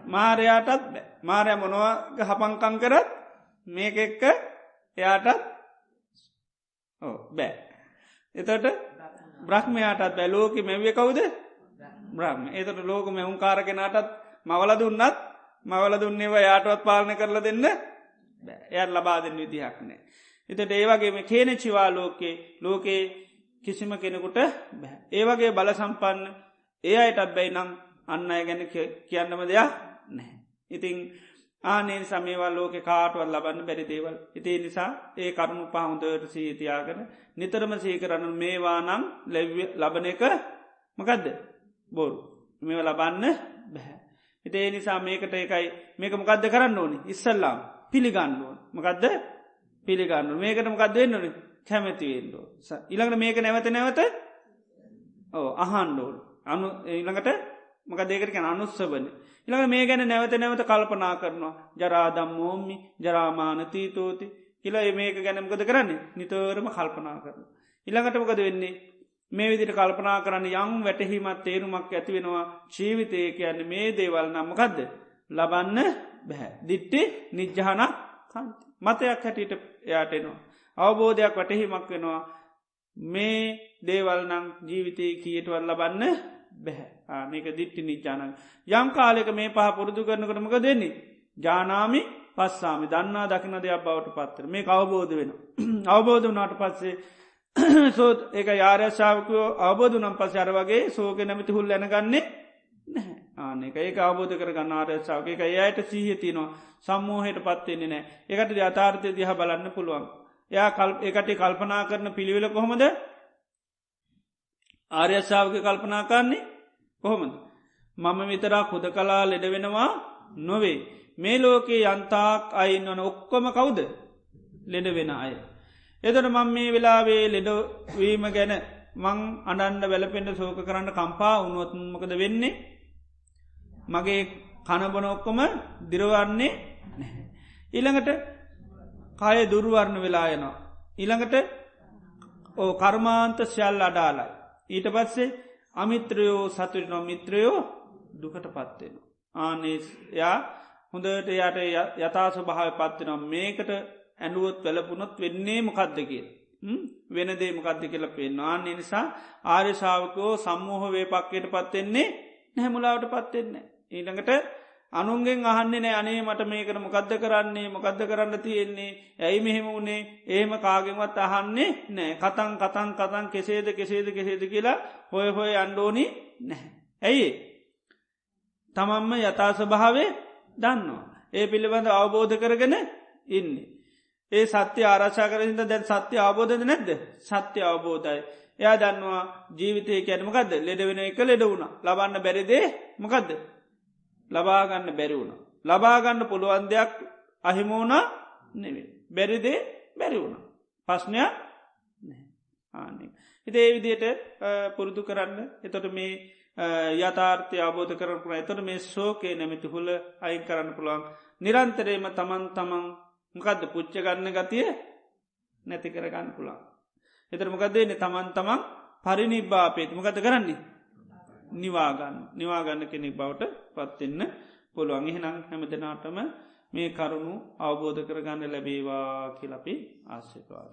S2: මාරයාටත් බෑ මාරය මොනවා හපංකං කරත් මේක එක්ක එයාටත් බෑ එතට බ්‍රහ්මයාටත් බැලෝක මෙවිය කවුද බ්‍රහ්ම ඒතට ලෝක මෙවුන් කාරගෙනටත් මවල දුන්නත් මවල දුන්නේවා යාටවත් පාලන කරලා දෙන්න එයත් ලබා දෙන්න විදිහක් නෑ එතට ඒවගේම කේන චිවා ලෝකයේ කිසිම කෙනෙකුට බෑ ඒවගේ බල සම්පන්න ඒ අයටත් බැයි නම් අන්න අය ගැන කියන්නම දෙයක් නැහැ ඉතිං ආනේ සමේවල් ලෝක කාටවල් ලබන්න බැරි දේවල් ඉතිේ නිසා ඒ කරුණු පහුදට සීතියාගෙන නිතරම සීකරන්න මේවා නම් ලබන එක මකදද බොරු මෙ ලබන්න බැහැ හිතේ නිසා මේකට එකයි මේක මොකක්ද කරන්න ඕනි ඉස්සල්ලාම් පිළිගන්න ඕන මකදද පිළිගන්න මේකට මොකක්ද වෙන්න ඕනි කැමැතිවෙන්ඩෝ ඉළඟට මේක නැවත නැවත අහන්ඩෝල් අනු ඉළඟට මක දෙකට කැන අනුස්සබන ඉළඟ මේ ගැන නැවත නැවත කල්පනා කරනවා ජරාදම් මෝම්මි ජරාමානතී තෝති කියලා මේක ගැනමකද කරන්නේ නිතරම කල්පනා කරන. ඉළඟට මොකද වෙන්නේ මේ විදිට කල්පනා කරන්න යම් වැටහිමත් තේරුමක් ඇති වෙනවා ජීවිතය කියන්නේ මේ දේවල් නම්මකක්ද ලබන්න බැහැ දිට්ටි නිජ්ජහනක් කන්ති මතයක් හැටියට එයාටෙනවා අවබෝධයක් වටහිමක් වෙනවා මේ දේවල් නං ජීවිතය කියටවල් ලබන්න බැහැ ආනක දිට්ටි නිජානන් යම් කාලෙක මේ පහ පුරුදු කරනකටමක දෙන්නේ ජානාමි පස්සාමි දන්නා දකින දෙයක් බවට පත්තර මේ අවබෝධ වෙන අවබෝධ වනාට පස්සේ සෝත් ඒක යාරශාවකයෝ අවබෝධ නම් පස අර වගේ සෝක නැමති හුල් ඇනගන්නේ නැහැ ආනක ඒක අවබෝධ කරගන්න ආරශාවක එක ඒයට සීහතිනවා සම්මෝහයට පත්වෙන්නේ නෑ ඒකට අතාර්ථය දිහ බලන්න පුළුවන් එයා එකට කල්පනා කරන පිළිවෙල කොහොමද ආර්යශාවක කල්පනා කරන්නේ කොහොමද මම විතරා හොද කලා ලෙඩ වෙනවා නොවේ මේ ලෝකයේ යන්තාක් අයින් වන ඔක්කොම කවුද ලෙඩ වෙන අය එතට මං මේ වෙලාවේ ලෙඩවීම ගැන මං අඩන්ඩ වැලපෙන්ට සෝක කරන්න කම්පා උනුවත්මකද වෙන්නේ මගේ කණබන ඔක්කොම දිරවන්නේ නැහැ ඊළඟට කාය දුර්වර්ණ වෙලායනවා ඊළඟට කර්මාන්ත ශල් අඩාලයි ඊට පස්සේ අමිත්‍රයෝ සතුරනො මිත්‍රයෝ දුකට පත්වෙන ආනේ යා හොඳට යට යථාස භාව පත්වෙනම් මේකට ඇඩුවොත් වැලපුනොත් වෙන්නේ මොකක්ද කිය වෙනදේ මොකක්ද කියල පෙන්න්න ආන්නේ නිසා ආර්යශාවකෝ සම්මෝහ වේ පක්කයට පත්වෙන්නේ නැහැමුලාවට පත්වෙන්නේ ඊළඟට අනුන්ගෙන් අහන්නේ නෑ අනේ මට මේකට මොකද්ද කරන්නේ මොකද්ද කරන්න තියෙන්නේ ඇයි මෙහෙම වුණේ එහෙම කාගෙන්වත් අහන්නේ නෑ කතන් කෙසේද කියලා හොය අන්ඩෝනි නැහැ ඇයි තමම්ම යථා ස්වභාවේ දන්නවා ඒ පිළිබඳ අවබෝධ කරගෙන ඉන්නේ ඒ සත්‍ය ආරක්ෂා කරහිද දැන් සත්‍ය අවබෝධද නැද්ද සත්‍ය අවබෝධයි එයා දන්නවා ජීවිතය කැනමකක්ද ලෙඩ වෙන එක ලෙඩ වුණ ලබන්න බැරිදේ මොකක්ද ලබාගන්න බැරි වුණ ලබාගන්න පුළුවන් දෙයක් අහිමෝනා නෙවේ බැරිදේ බැරි වුණ පස්්නයක් ආනෙ හිත ඒ විදියට පුරුදු කරන්න එතොට මේ යථාර්ථය අබෝධ කරපුන එතොට මේ ශෝකය නැමැති හුල අයි කරන්න පුළුවන් නිරන්තරේම තමන් මොකක්ද පුච්ච ගන්න ගතිය නැති කරගන්න පුළා එතර මොකදේන තමන් පරිනිබ්බාපේත් මොකද කරන්නේ නිවාගන්න කෙනෙක් බවට පත්වෙන්න පුළුවන් එහෙනම් හැමදනාටම මේ කරුණු අවබෝධ කරගන්න ලැබේවා කියලපි ආශ්‍යපාද